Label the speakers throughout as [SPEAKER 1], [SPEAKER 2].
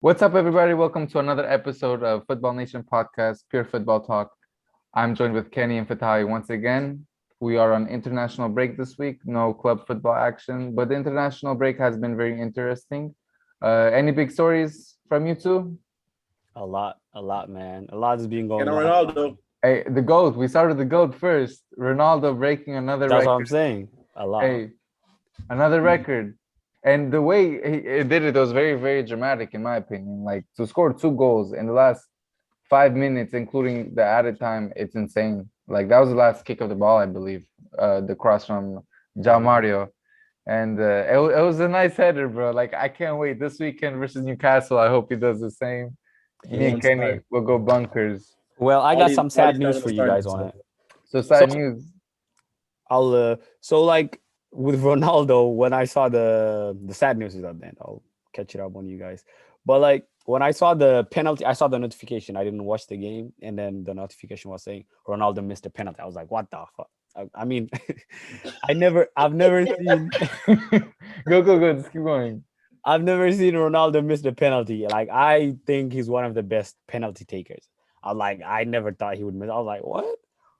[SPEAKER 1] What's up, everybody? Welcome to another episode of Football Nation Podcast, Pure Football Talk. I'm joined with Kenny and Fatahi once again. We are on international break this week, no club football action, but the international break has been very interesting. Any big stories from you two?
[SPEAKER 2] A lot, man. A lot has been
[SPEAKER 3] And
[SPEAKER 2] going on.
[SPEAKER 3] Ronaldo.
[SPEAKER 1] Hey, the GOAT. We started the GOAT first. Ronaldo breaking another
[SPEAKER 2] That's what I'm
[SPEAKER 1] record.
[SPEAKER 2] saying. A lot.
[SPEAKER 1] Hey, another record. And the way he did it was very, very dramatic, in my opinion. Like to score two goals in the last 5 minutes, including the added time, it's insane. Like that was the last kick of the ball, I believe. The cross from Ja Mario. And it was a nice header, bro. Like I can't wait this weekend versus Newcastle. I hope he does the same. Me and Kenny will go bunkers.
[SPEAKER 2] Well, I got some sad news
[SPEAKER 3] not
[SPEAKER 2] for
[SPEAKER 3] gonna
[SPEAKER 2] you
[SPEAKER 3] start
[SPEAKER 2] guys
[SPEAKER 3] next
[SPEAKER 2] on
[SPEAKER 3] time.
[SPEAKER 2] it.
[SPEAKER 1] So sad news.
[SPEAKER 2] Like with Ronaldo, when I saw the sad news is up, then I'll catch it up on you guys. But like when I saw the penalty, I saw the notification. I didn't watch the game, and then the notification was saying Ronaldo missed a penalty. I was like, what the fuck? I mean, I've never seen,
[SPEAKER 1] Go. Just keep going.
[SPEAKER 2] I've never seen Ronaldo miss the penalty. Like I think he's one of the best penalty takers. I never thought he would miss. I was like, what?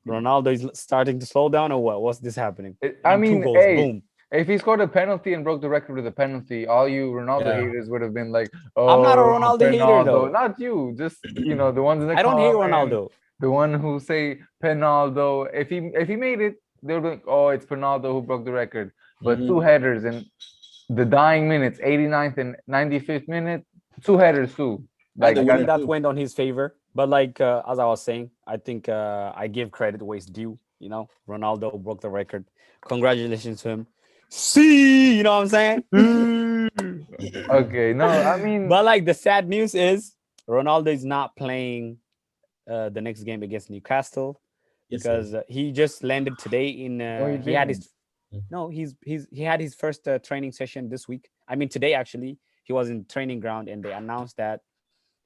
[SPEAKER 2] Ronaldo is starting to slow down or what? What's this happening?
[SPEAKER 1] I
[SPEAKER 2] And two
[SPEAKER 1] mean,
[SPEAKER 2] goals,
[SPEAKER 1] hey,
[SPEAKER 2] boom.
[SPEAKER 1] if he scored a penalty and broke the record with a penalty, all you Ronaldo haters would have been like,
[SPEAKER 2] I'm not a
[SPEAKER 1] "Oh,
[SPEAKER 2] Ronaldo hater
[SPEAKER 1] Penaldo."
[SPEAKER 2] though.
[SPEAKER 1] Not you, just the ones in the
[SPEAKER 2] I don't hate
[SPEAKER 1] comments,
[SPEAKER 2] Ronaldo.
[SPEAKER 1] the one who say Penaldo. If he made it, they would be like, "Oh, it's Penaldo who broke the record." But two headers in the dying minutes, 89th and 95th minute, two headers too. Like
[SPEAKER 3] the
[SPEAKER 2] I
[SPEAKER 3] winner
[SPEAKER 2] think that
[SPEAKER 3] too.
[SPEAKER 2] went on his favor. But like as I was saying, I think I give credit where it's due. You know, Ronaldo broke the record. Congratulations to him. See, you know what I'm saying?
[SPEAKER 1] okay, no, I mean,
[SPEAKER 2] But like the sad news is Ronaldo is not playing the next game against Newcastle
[SPEAKER 3] Yes,
[SPEAKER 2] because he just landed today in.
[SPEAKER 1] no, he
[SPEAKER 2] He had
[SPEAKER 1] didn't.
[SPEAKER 2] his no, he had his first training session this week. I mean today actually he was in training ground and they announced that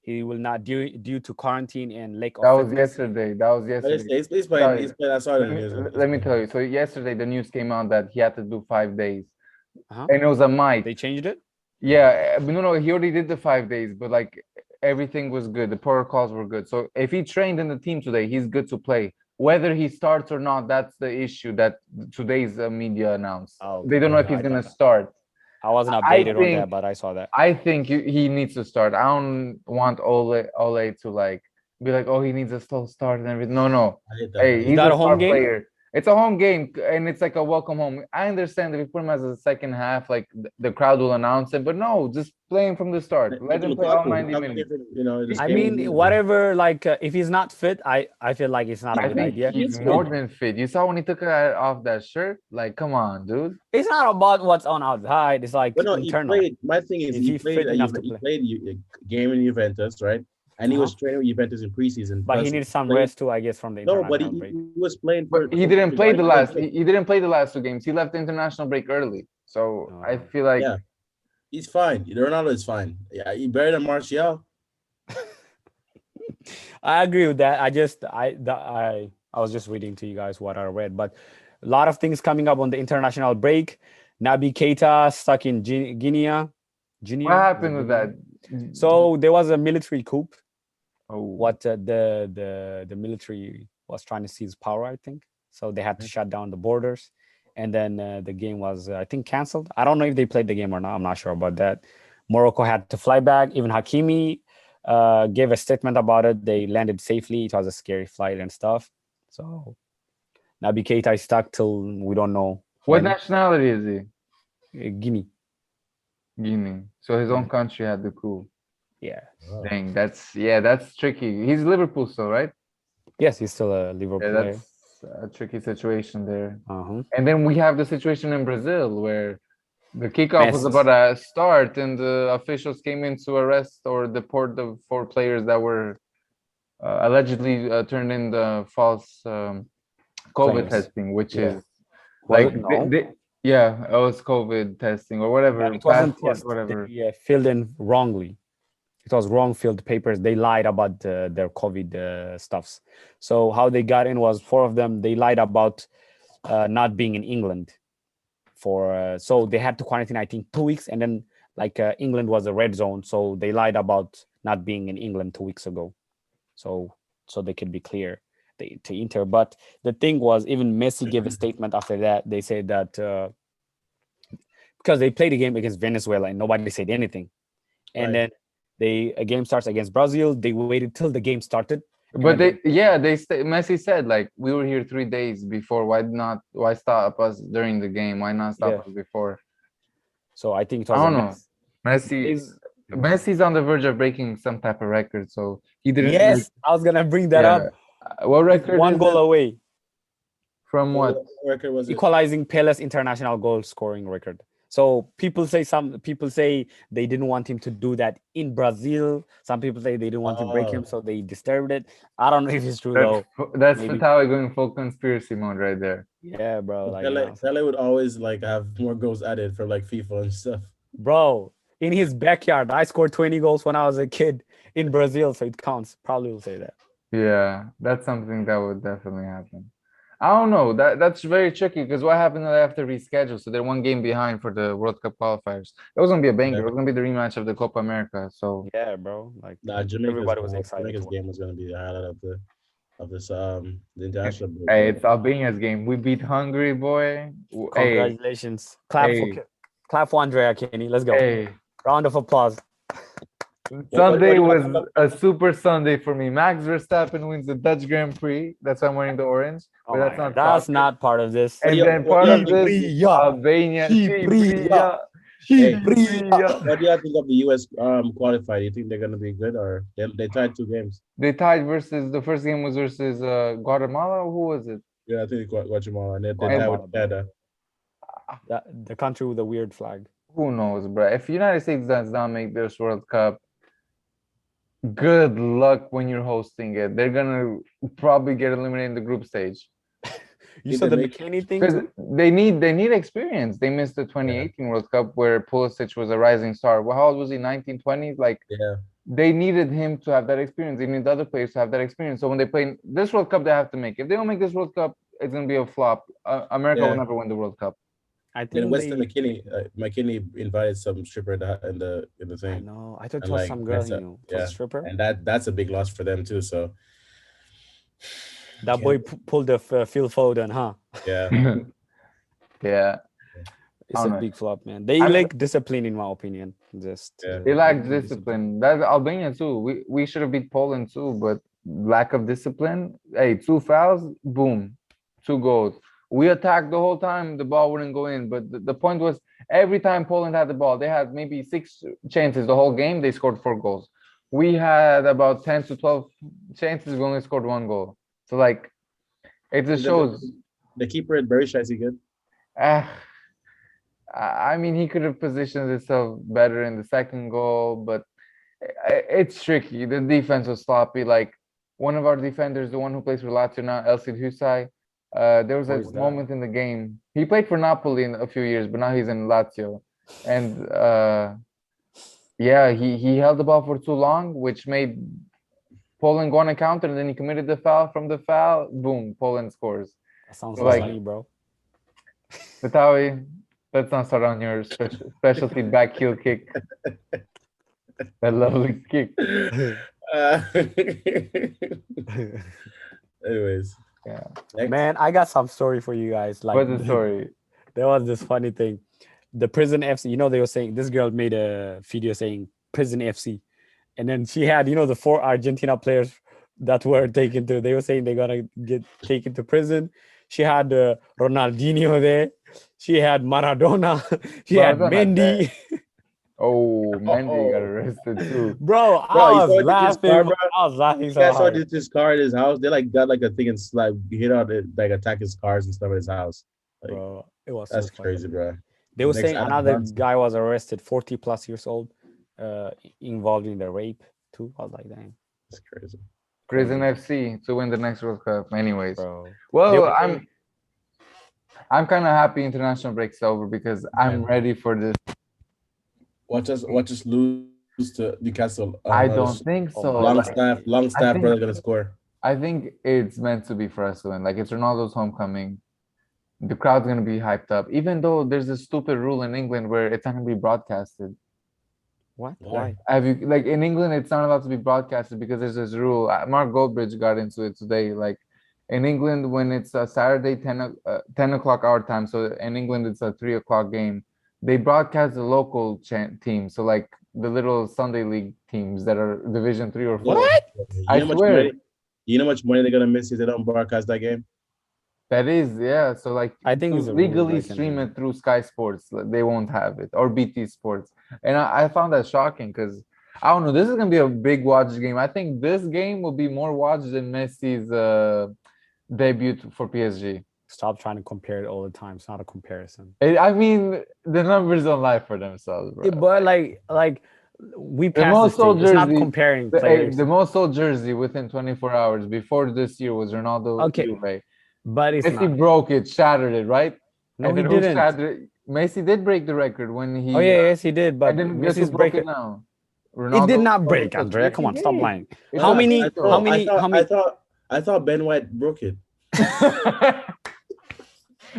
[SPEAKER 2] he will not due to quarantine and lack
[SPEAKER 1] That
[SPEAKER 2] of
[SPEAKER 1] was
[SPEAKER 2] fitness.
[SPEAKER 1] yesterday. That was
[SPEAKER 3] but
[SPEAKER 1] yesterday.
[SPEAKER 3] he's playing.
[SPEAKER 1] Sorry.
[SPEAKER 3] He's playing. I saw it
[SPEAKER 1] Let
[SPEAKER 3] in
[SPEAKER 1] me
[SPEAKER 3] the news.
[SPEAKER 1] let me tell you. So yesterday the news came out that he had to do 5 days,
[SPEAKER 2] Uh-huh.
[SPEAKER 1] and it was a mic.
[SPEAKER 2] They changed it.
[SPEAKER 1] Yeah, but no, he already did the 5 days, but like everything was good. The protocols were good. So if he trained in the team today, he's good to play. Whether he starts or not, that's the issue that today's media announced.
[SPEAKER 2] Oh,
[SPEAKER 1] They
[SPEAKER 2] okay.
[SPEAKER 1] don't know if
[SPEAKER 2] I
[SPEAKER 1] he's
[SPEAKER 2] thought
[SPEAKER 1] gonna
[SPEAKER 2] that.
[SPEAKER 1] start.
[SPEAKER 2] I wasn't
[SPEAKER 1] I
[SPEAKER 2] updated on that,
[SPEAKER 1] think
[SPEAKER 2] but I saw that.
[SPEAKER 1] I think he needs to start. I don't want Ole to like be like, oh, he needs a slow start and everything. No.
[SPEAKER 3] I hate that.
[SPEAKER 1] Hey,
[SPEAKER 2] Is
[SPEAKER 1] he's
[SPEAKER 2] that
[SPEAKER 1] a
[SPEAKER 2] a
[SPEAKER 1] star
[SPEAKER 2] home game?
[SPEAKER 1] player. It's a home game and it's like a welcome home. I understand if you put him as a second half, like the crowd will announce it, but no, just play him from the start. Let him play all 90 minutes.
[SPEAKER 3] This
[SPEAKER 2] I
[SPEAKER 3] game will
[SPEAKER 2] mean,
[SPEAKER 3] be.
[SPEAKER 2] whatever. Like, if he's not fit, I feel like it's not a
[SPEAKER 1] I
[SPEAKER 2] good
[SPEAKER 1] think
[SPEAKER 2] idea.
[SPEAKER 1] he's more than fit. You saw when he took off that shirt? Like, come on, dude.
[SPEAKER 2] It's not about what's on outside. It's like
[SPEAKER 3] But no, he
[SPEAKER 2] internal.
[SPEAKER 3] played. My thing is,
[SPEAKER 2] Is he fit enough to
[SPEAKER 3] He
[SPEAKER 2] play?
[SPEAKER 3] played a game in Juventus, right? And he
[SPEAKER 2] Uh-huh.
[SPEAKER 3] was training with Juventus in preseason.
[SPEAKER 2] But he
[SPEAKER 3] Plus,
[SPEAKER 2] needs some
[SPEAKER 3] played.
[SPEAKER 2] rest too, I guess, from the
[SPEAKER 3] No, but
[SPEAKER 2] international break.
[SPEAKER 3] he was playing
[SPEAKER 1] But he
[SPEAKER 3] for
[SPEAKER 1] didn't play the
[SPEAKER 3] Portugal.
[SPEAKER 1] last he didn't play the last two games. He left the international break early. So I
[SPEAKER 2] Oh.
[SPEAKER 1] feel like
[SPEAKER 3] Yeah, he's fine. Ronaldo is fine. Yeah, he better than Martial.
[SPEAKER 2] I agree with that. I was just reading to you guys what I read, but a lot of things coming up on the international break. Naby Keita stuck in Guinea. Guinea.
[SPEAKER 1] what happened with that?
[SPEAKER 2] So there was a military coup.
[SPEAKER 1] Oh,
[SPEAKER 2] What the military was trying to seize power, I think. So they had to shut down the borders, and then the game was, I think, canceled. I don't know if they played the game or not. I'm not sure about that. Morocco had to fly back. Even Hakimi gave a statement about it. They landed safely. It was a scary flight and stuff. So Naby Keita is stuck till we don't know
[SPEAKER 1] what
[SPEAKER 2] when.
[SPEAKER 1] nationality is he?
[SPEAKER 2] Guinea.
[SPEAKER 1] Guinea. So his own
[SPEAKER 2] Yeah.
[SPEAKER 1] country had the coup.
[SPEAKER 2] Yeah.
[SPEAKER 1] Dang, that's tricky. He's Liverpool still, right?
[SPEAKER 2] Yes, he's still a Liverpool
[SPEAKER 1] Yeah,
[SPEAKER 2] player.
[SPEAKER 1] that's a tricky situation there.
[SPEAKER 2] Uh-huh.
[SPEAKER 1] And then we have the situation in Brazil where the kickoff was
[SPEAKER 2] Messi.
[SPEAKER 1] about to start and the officials came in to arrest or deport the four players that were allegedly turned in the false COVID
[SPEAKER 2] Claims.
[SPEAKER 1] testing, which
[SPEAKER 2] Yeah.
[SPEAKER 1] is
[SPEAKER 2] Was
[SPEAKER 1] like
[SPEAKER 2] it? No.
[SPEAKER 1] yeah, it was COVID testing or
[SPEAKER 2] But
[SPEAKER 1] whatever,
[SPEAKER 2] it wasn't
[SPEAKER 1] passport,
[SPEAKER 2] test.
[SPEAKER 1] whatever.
[SPEAKER 2] They filled in wrongly. It was wrong filled papers. They lied about their COVID stuffs. So how they got in was four of them. They lied about not being in England for. So they had to quarantine, I think, 2 weeks, and then like England was a red zone, so they lied about not being in England 2 weeks ago, so they could be clear to Inter. But the thing was, even Messi gave a statement after that. They said that because they played a game against Venezuela and nobody said anything, and
[SPEAKER 3] Right.
[SPEAKER 2] then a game starts against Brazil. They waited till the game started, and
[SPEAKER 1] But
[SPEAKER 2] then
[SPEAKER 1] Messi said like we were here 3 days before. Why stop us during the game? Why not stop
[SPEAKER 2] yeah.
[SPEAKER 1] us before?
[SPEAKER 2] So I think it
[SPEAKER 1] I
[SPEAKER 2] was a
[SPEAKER 1] don't know.
[SPEAKER 2] mess.
[SPEAKER 1] Messi
[SPEAKER 2] Is
[SPEAKER 1] Messi's on the verge of breaking some type of record, so he didn't like
[SPEAKER 2] yes, I was gonna bring that
[SPEAKER 1] yeah.
[SPEAKER 2] up.
[SPEAKER 1] What
[SPEAKER 2] He's
[SPEAKER 1] record
[SPEAKER 2] one
[SPEAKER 1] is
[SPEAKER 2] goal
[SPEAKER 1] it?
[SPEAKER 2] away,
[SPEAKER 1] From what?
[SPEAKER 3] What record was it?
[SPEAKER 2] equalizing Pele's international goal scoring record. So some people say they didn't want him to do that in Brazil. Some people say they didn't want to break him,
[SPEAKER 3] Oh,
[SPEAKER 2] so they disturbed it. I don't know if it's true
[SPEAKER 1] That's
[SPEAKER 2] though.
[SPEAKER 1] that's
[SPEAKER 2] Maybe.
[SPEAKER 1] Fatawi going full conspiracy mode right there.
[SPEAKER 2] Yeah, bro. Like
[SPEAKER 3] Pele would always like have more goals added for like FIFA and stuff.
[SPEAKER 2] bro, in his backyard, I scored 20 goals when I was a kid in Brazil, so it counts. Probably will say that.
[SPEAKER 1] Yeah, that's something that would definitely happen. I don't know. That's very tricky because what happened? They have to reschedule, so they're 1 game behind for the World Cup qualifiers. It was gonna be a banger.
[SPEAKER 3] Yeah.
[SPEAKER 1] It was gonna be the rematch of the Copa America. So
[SPEAKER 2] Yeah, bro. Like
[SPEAKER 3] Nah,
[SPEAKER 2] everybody was excited.
[SPEAKER 3] Jamaica's game was gonna be the highlight of this the international break.
[SPEAKER 1] hey, it's Albania's game. We beat Hungary, boy. Hey,
[SPEAKER 2] Congratulations.
[SPEAKER 1] hey,
[SPEAKER 2] Clap for Andrea Kenny. Let's go.
[SPEAKER 1] hey.
[SPEAKER 2] Round of applause.
[SPEAKER 1] Sunday
[SPEAKER 3] what-
[SPEAKER 1] was a super Sunday for me. Max Verstappen wins the Dutch Grand Prix. That's why I'm wearing the orange.
[SPEAKER 2] Oh
[SPEAKER 1] But
[SPEAKER 2] my
[SPEAKER 1] that's
[SPEAKER 2] God.
[SPEAKER 1] not
[SPEAKER 2] That's
[SPEAKER 1] soccer.
[SPEAKER 2] not part of this.
[SPEAKER 1] And
[SPEAKER 3] do you-
[SPEAKER 1] then
[SPEAKER 3] what
[SPEAKER 1] part
[SPEAKER 3] do you
[SPEAKER 1] of this,
[SPEAKER 2] Chibria.
[SPEAKER 1] Albania.
[SPEAKER 2] Chibria.
[SPEAKER 3] Hey,
[SPEAKER 2] Chibria.
[SPEAKER 3] what do you think of the US qualified? Do you think they're gonna be good or they tied 2 games?
[SPEAKER 1] They tied versus the first game was versus Guatemala. Who was it?
[SPEAKER 3] Yeah, I think Guatemala and they tied
[SPEAKER 2] Guatemala,
[SPEAKER 3] with
[SPEAKER 2] bro.
[SPEAKER 3] Canada.
[SPEAKER 2] The country with a weird flag.
[SPEAKER 1] Who knows, bro? If United States does not make this World Cup, good luck when you're hosting it. They're gonna probably get eliminated in the group stage
[SPEAKER 2] You
[SPEAKER 3] Did
[SPEAKER 2] saw
[SPEAKER 3] they
[SPEAKER 2] the
[SPEAKER 3] make-
[SPEAKER 2] McKinney thing
[SPEAKER 1] because
[SPEAKER 2] too?
[SPEAKER 1] they need experience. They missed the 2018 World Cup where Pulisic was a rising star. Well, how old was he? 1920s. Like
[SPEAKER 3] Yeah,
[SPEAKER 1] they needed him to have that experience. They need the other players to have that experience. So when they play this World Cup, they have to make it. If they don't make this World Cup, it's gonna be a flop. America will
[SPEAKER 3] Yeah.
[SPEAKER 1] never win the World Cup.
[SPEAKER 2] I
[SPEAKER 3] and
[SPEAKER 2] think
[SPEAKER 3] Weston
[SPEAKER 2] they.
[SPEAKER 3] McKinney invited some stripper in the
[SPEAKER 2] I
[SPEAKER 3] thing,
[SPEAKER 2] know. I thought it
[SPEAKER 3] and
[SPEAKER 2] was
[SPEAKER 3] like
[SPEAKER 2] some girl
[SPEAKER 3] messed
[SPEAKER 2] he
[SPEAKER 3] up.
[SPEAKER 2] knew. It was
[SPEAKER 3] Yeah,
[SPEAKER 2] a stripper.
[SPEAKER 3] and that's a big loss for them too. So
[SPEAKER 2] That boy pulled the Phil Foden, huh?
[SPEAKER 3] yeah,
[SPEAKER 1] Yeah.
[SPEAKER 2] It's
[SPEAKER 1] I
[SPEAKER 2] a
[SPEAKER 1] don't know.
[SPEAKER 2] big flop, man. They
[SPEAKER 1] I'm-
[SPEAKER 2] lack discipline, in my opinion. Just
[SPEAKER 3] Yeah.
[SPEAKER 1] They lack discipline. That's Albania too. We should have beat Poland too, but lack of discipline. Hey, 2 fouls, boom, 2 goals. We attacked the whole time, the ball wouldn't go in. But the point was every time Poland had the ball, they had maybe 6 chances the whole game, they scored 4 goals. We had about 10 to 12 chances, we only scored 1 goal. So like it just shows
[SPEAKER 3] the keeper at Berisha is he good?
[SPEAKER 1] uh, I mean, he could have positioned himself better in the second goal, but it's tricky. The defense was sloppy. Like one of our defenders, the one who plays for Lazio now, Elsid Husay, there was
[SPEAKER 2] Who
[SPEAKER 1] a
[SPEAKER 2] is that?
[SPEAKER 1] moment in the game. He played for Napoli in a few years, but now he's in Lazio. And yeah, he held the ball for too long, which made Poland go on a counter, and then he committed the foul. From the foul, boom, Poland scores.
[SPEAKER 2] That sounds
[SPEAKER 1] Like-
[SPEAKER 2] like me, bro.
[SPEAKER 1] Vitaly, let's not start on your specialty back heel kick. That lovely kick.
[SPEAKER 3] Anyways,
[SPEAKER 1] Yeah.
[SPEAKER 3] next.
[SPEAKER 2] Man, I got some story for you guys. Like
[SPEAKER 1] What's the story?
[SPEAKER 2] there was this funny thing. The prison FC, they were saying this girl made a video saying prison FC. And then she had, the 4 Argentina players that were taken to, they were saying they're gonna get taken to prison. She had Ronaldinho there. She had Maradona. She had
[SPEAKER 1] Maradona
[SPEAKER 2] Mendy.
[SPEAKER 1] Oh, Mendy got arrested too.
[SPEAKER 2] Bro,
[SPEAKER 3] Bro,
[SPEAKER 2] I
[SPEAKER 3] you
[SPEAKER 2] was
[SPEAKER 3] saw this
[SPEAKER 2] laughing.
[SPEAKER 3] car, bro?
[SPEAKER 2] I was laughing
[SPEAKER 3] You
[SPEAKER 2] so
[SPEAKER 3] guys saw
[SPEAKER 2] hard.
[SPEAKER 3] this car at his house. They like got like a thing and like hit out it, like attack his cars and stuff at his house. Like,
[SPEAKER 2] Bro, it was so
[SPEAKER 3] that's
[SPEAKER 2] funny.
[SPEAKER 3] crazy, bro.
[SPEAKER 2] They were
[SPEAKER 3] Next
[SPEAKER 2] saying
[SPEAKER 3] Adam
[SPEAKER 2] another
[SPEAKER 3] Johnson.
[SPEAKER 2] guy was arrested, 40 plus years old, involved in the rape too. I was like, dang,
[SPEAKER 3] That's crazy.
[SPEAKER 1] Prison FC to win the next World Cup. Anyways,
[SPEAKER 2] bro. They
[SPEAKER 1] well,
[SPEAKER 2] were saying-
[SPEAKER 1] I'm kind of happy international break's over because I'm
[SPEAKER 3] Yeah.
[SPEAKER 1] ready for this.
[SPEAKER 3] Watch us lose to Newcastle.
[SPEAKER 1] I don't think
[SPEAKER 2] Oh
[SPEAKER 1] so.
[SPEAKER 2] my
[SPEAKER 1] Like,
[SPEAKER 2] God.
[SPEAKER 3] Longstaff
[SPEAKER 1] think-
[SPEAKER 3] brother gonna score.
[SPEAKER 1] I think it's meant to be for us to win. Like it's Ronaldo's homecoming. The crowd's gonna be hyped up, even though there's a stupid rule in England where it's not gonna be broadcasted.
[SPEAKER 2] What?
[SPEAKER 3] Why?
[SPEAKER 2] Why?
[SPEAKER 1] Have you like in England? It's not allowed to be broadcasted because there's this rule. Mark Goldbridge got into it today. Like in England, when it's a Saturday 10 o'clock our time, so in England it's a 3 o'clock game. They broadcast the local team, so like the little Sunday league teams that are Division 3 or 4.
[SPEAKER 3] Yo,
[SPEAKER 1] I
[SPEAKER 3] you know how much
[SPEAKER 1] swear
[SPEAKER 3] money? You know how much money they're gonna miss if they don't broadcast that game?
[SPEAKER 1] that is yeah. So like
[SPEAKER 2] I think
[SPEAKER 1] to
[SPEAKER 2] it's a rule,
[SPEAKER 1] legally
[SPEAKER 2] like
[SPEAKER 1] stream
[SPEAKER 2] in
[SPEAKER 1] it through Sky Sports, like, they won't have it or BT Sports, and I found that shocking because. I don't know. This is gonna be a big watch game. I think this game will be more watched than Messi's debut for PSG.
[SPEAKER 2] stop trying to compare it all the time. It's not a comparison.
[SPEAKER 1] I mean, the numbers don't lie for themselves, bro.
[SPEAKER 2] But like we
[SPEAKER 1] The
[SPEAKER 2] passed this
[SPEAKER 1] most sold
[SPEAKER 2] stage. It's not
[SPEAKER 1] jersey,
[SPEAKER 2] comparing
[SPEAKER 1] the,
[SPEAKER 2] players.
[SPEAKER 1] the most sold jersey within 24 hours before this year was Ronaldo
[SPEAKER 2] Okay,
[SPEAKER 1] Juve.
[SPEAKER 2] but it's
[SPEAKER 1] Messi
[SPEAKER 2] not.
[SPEAKER 1] broke it, shattered it, right?
[SPEAKER 2] No,
[SPEAKER 1] And
[SPEAKER 2] he
[SPEAKER 1] then who
[SPEAKER 2] didn't.
[SPEAKER 1] shattered it? Messi did break the record when
[SPEAKER 2] Oh
[SPEAKER 1] he.
[SPEAKER 2] yeah, yes, he did.
[SPEAKER 1] And
[SPEAKER 2] But
[SPEAKER 1] then guess who
[SPEAKER 2] Messi's
[SPEAKER 1] broke
[SPEAKER 2] break
[SPEAKER 1] it
[SPEAKER 2] it.
[SPEAKER 1] now?
[SPEAKER 2] It did
[SPEAKER 1] Ronaldo
[SPEAKER 2] not break,
[SPEAKER 1] overtook.
[SPEAKER 2] Andrea.
[SPEAKER 1] Yes,
[SPEAKER 2] Come
[SPEAKER 1] he
[SPEAKER 2] on, stop
[SPEAKER 1] did.
[SPEAKER 2] lying.
[SPEAKER 1] It's
[SPEAKER 2] How
[SPEAKER 1] on
[SPEAKER 2] many?
[SPEAKER 1] official.
[SPEAKER 2] How many? How many?
[SPEAKER 3] I thought Ben White broke it.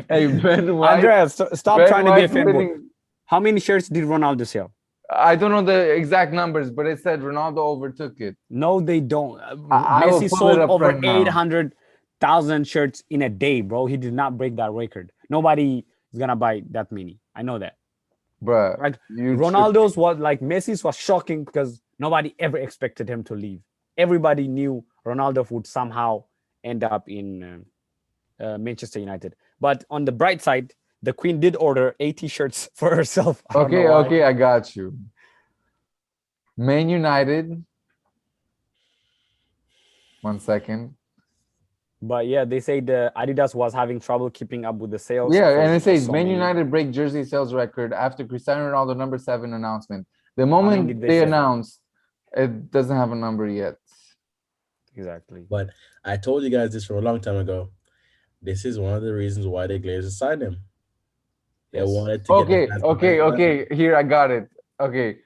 [SPEAKER 1] Hey, Ben White.
[SPEAKER 2] Andrea, stop
[SPEAKER 1] Ben
[SPEAKER 2] trying to be a
[SPEAKER 1] White
[SPEAKER 2] fanboy.
[SPEAKER 1] winning.
[SPEAKER 2] How many shirts did Ronaldo sell?
[SPEAKER 1] I don't know the exact numbers, but it said Ronaldo overtook it.
[SPEAKER 2] No, they don't.
[SPEAKER 1] I will
[SPEAKER 2] Messi
[SPEAKER 1] pull it
[SPEAKER 2] sold
[SPEAKER 1] up
[SPEAKER 2] over
[SPEAKER 1] right now.
[SPEAKER 2] 800,000 shirts in a day, bro. He did not break that record. Nobody is gonna buy that many. I know that.
[SPEAKER 1] Bruh,
[SPEAKER 2] Like
[SPEAKER 1] you
[SPEAKER 2] Ronaldo's was like Messi's was shocking because nobody ever expected him to leave. Everybody knew Ronaldo would somehow end up in Manchester United. But on the bright side, the Queen did order 80 shirts for herself. I don't know
[SPEAKER 1] Okay,
[SPEAKER 2] why.
[SPEAKER 1] okay, I got you. Man United. 1 second.
[SPEAKER 2] But yeah, they say the Adidas was having trouble keeping up with the sales.
[SPEAKER 1] Yeah,
[SPEAKER 2] because
[SPEAKER 1] and it
[SPEAKER 2] there's
[SPEAKER 1] says
[SPEAKER 2] so
[SPEAKER 1] Man
[SPEAKER 2] many.
[SPEAKER 1] United break jersey sales record after Cristiano Ronaldo number 7 announcement. The
[SPEAKER 2] How many
[SPEAKER 1] moment
[SPEAKER 2] did they
[SPEAKER 1] they
[SPEAKER 2] sell?
[SPEAKER 1] announced, it doesn't have a number yet.
[SPEAKER 2] Exactly.
[SPEAKER 3] But I told you guys this from a long time ago. This is one of the reasons why the Glazers signed him. They
[SPEAKER 2] Yes.
[SPEAKER 3] wanted to get the
[SPEAKER 1] Okay,
[SPEAKER 3] fans
[SPEAKER 1] okay,
[SPEAKER 3] behind them.
[SPEAKER 1] okay. Here I got it. Okay.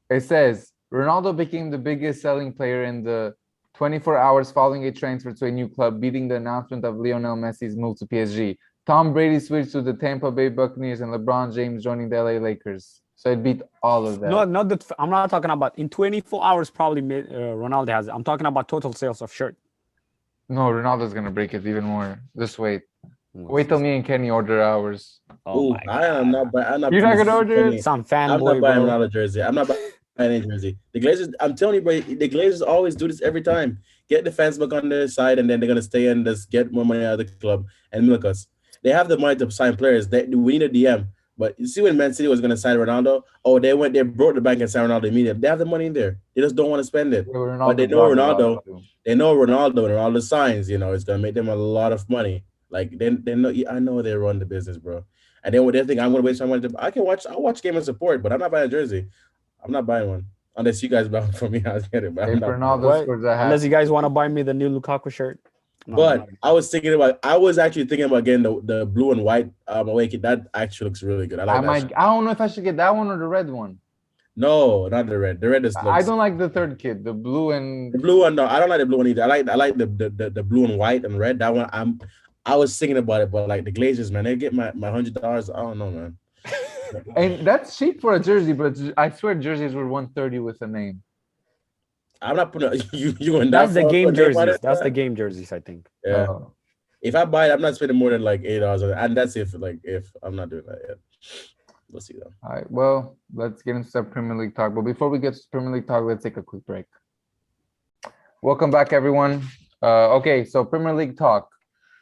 [SPEAKER 1] It says Ronaldo became the biggest selling player in the 24 hours following a transfer to a new club, beating the announcement of Lionel Messi's move to PSG. Tom Brady switched to the Tampa Bay Buccaneers and LeBron James joining the LA Lakers. So it beat all of that.
[SPEAKER 2] No, not that. I'm not talking about in 24 hours. Probably Ronaldo has it. I'm talking about total sales of shirt.
[SPEAKER 1] No, Ronaldo's gonna break it even more. Just wait.
[SPEAKER 2] What's
[SPEAKER 1] Wait till
[SPEAKER 2] this?
[SPEAKER 1] me and Kenny order ours.
[SPEAKER 2] Oh
[SPEAKER 3] Ooh,
[SPEAKER 2] my
[SPEAKER 3] I am
[SPEAKER 2] god!
[SPEAKER 3] not. I'm not.
[SPEAKER 1] You're not gonna
[SPEAKER 3] listen,
[SPEAKER 1] order it?
[SPEAKER 3] Kenny,
[SPEAKER 2] Some
[SPEAKER 3] I'm not
[SPEAKER 2] fanboy,
[SPEAKER 3] buying
[SPEAKER 2] bro.
[SPEAKER 3] Ronaldo jersey. I'm not buying any jersey. The Glazers. I'm telling you, bro. The Glazers always do this every time. Get the fans back on their side, and then they're gonna stay and just get more money out of the club and milk us. They have the money to sign players. We need a DM. But you see, when Man City was gonna sign Ronaldo, oh, they broke the bank and signed Ronaldo immediately. They have the money in there. They just don't want to spend it.
[SPEAKER 1] Yeah, but
[SPEAKER 3] But they
[SPEAKER 1] Ronaldo
[SPEAKER 3] know
[SPEAKER 1] brought a lot
[SPEAKER 3] Ronaldo.
[SPEAKER 1] too.
[SPEAKER 3] They know Ronaldo and Ronaldo signs. It's gonna make them a lot of money. Like they know. I know they run the business, bro. And then when they think I'm gonna waste my money, I'll watch game and support, but I'm not buying a jersey. I'm not buying one unless you guys buy one for me. I'll get it, but I'm
[SPEAKER 1] If
[SPEAKER 3] not.
[SPEAKER 1] Ronaldo
[SPEAKER 2] What?
[SPEAKER 1] scores a hat,
[SPEAKER 2] Unless you guys want to buy me the new Lukaku shirt. No,
[SPEAKER 3] But I was actually thinking about getting the blue and white away kit. That actually looks really good. I like
[SPEAKER 1] I
[SPEAKER 3] that.
[SPEAKER 1] might. I don't know if I should get that one or the red one.
[SPEAKER 3] No, not the red. The red just
[SPEAKER 1] I
[SPEAKER 3] looks.
[SPEAKER 1] don't like the third kid, the blue and
[SPEAKER 3] The blue one. No, I don't like the blue one either. I like the blue and white and red. That one. I was thinking about it, but like the Glazers, man, they get my $100. I don't know, man.
[SPEAKER 1] and that's cheap for a jersey, but I swear jerseys were 130 with a name.
[SPEAKER 3] I'm not putting you going that
[SPEAKER 2] that's the
[SPEAKER 3] far
[SPEAKER 2] game
[SPEAKER 3] for a name on
[SPEAKER 2] jerseys.
[SPEAKER 3] it,
[SPEAKER 2] That's the
[SPEAKER 3] man?
[SPEAKER 2] game jerseys, I think.
[SPEAKER 3] Yeah.
[SPEAKER 1] Oh.
[SPEAKER 3] If I buy it, I'm not spending more than like $8 on it, and that's if I'm not doing that yet. We'll see though.
[SPEAKER 1] All right. Well, let's get into some Premier League talk. But before we get to Premier League talk, let's take a quick break. Welcome back, everyone. Okay, so Premier League talk.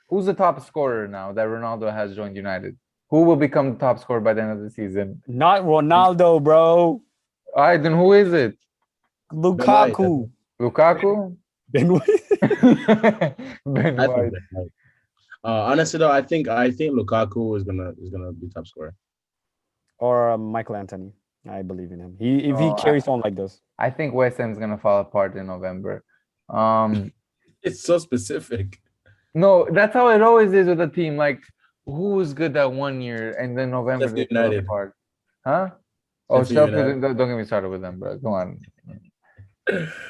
[SPEAKER 1] Who's the top scorer now that Ronaldo has joined United? Who will become the top scorer by the end of the season?
[SPEAKER 2] Not Ronaldo, bro.
[SPEAKER 1] All right, then who is it?
[SPEAKER 2] Lukaku.
[SPEAKER 1] Lukaku?
[SPEAKER 2] Ben White.
[SPEAKER 1] Ben
[SPEAKER 3] I
[SPEAKER 1] White.
[SPEAKER 3] think that, like, honestly though, I think Lukaku is gonna be top scorer.
[SPEAKER 2] Or Michael Anthony. I believe in him. If he
[SPEAKER 1] Oh,
[SPEAKER 2] carries on like this.
[SPEAKER 1] I think West Ham's gonna fall apart in November.
[SPEAKER 3] It's so specific.
[SPEAKER 1] No, that's how it always is with a team. Like, who was good that one year, and then November they
[SPEAKER 3] Sheffield
[SPEAKER 1] fell
[SPEAKER 3] United.
[SPEAKER 1] apart, huh? Oh,
[SPEAKER 3] Sheffield
[SPEAKER 1] Sheffield!
[SPEAKER 3] United.
[SPEAKER 1] Don't get me started with them, bro. Come on.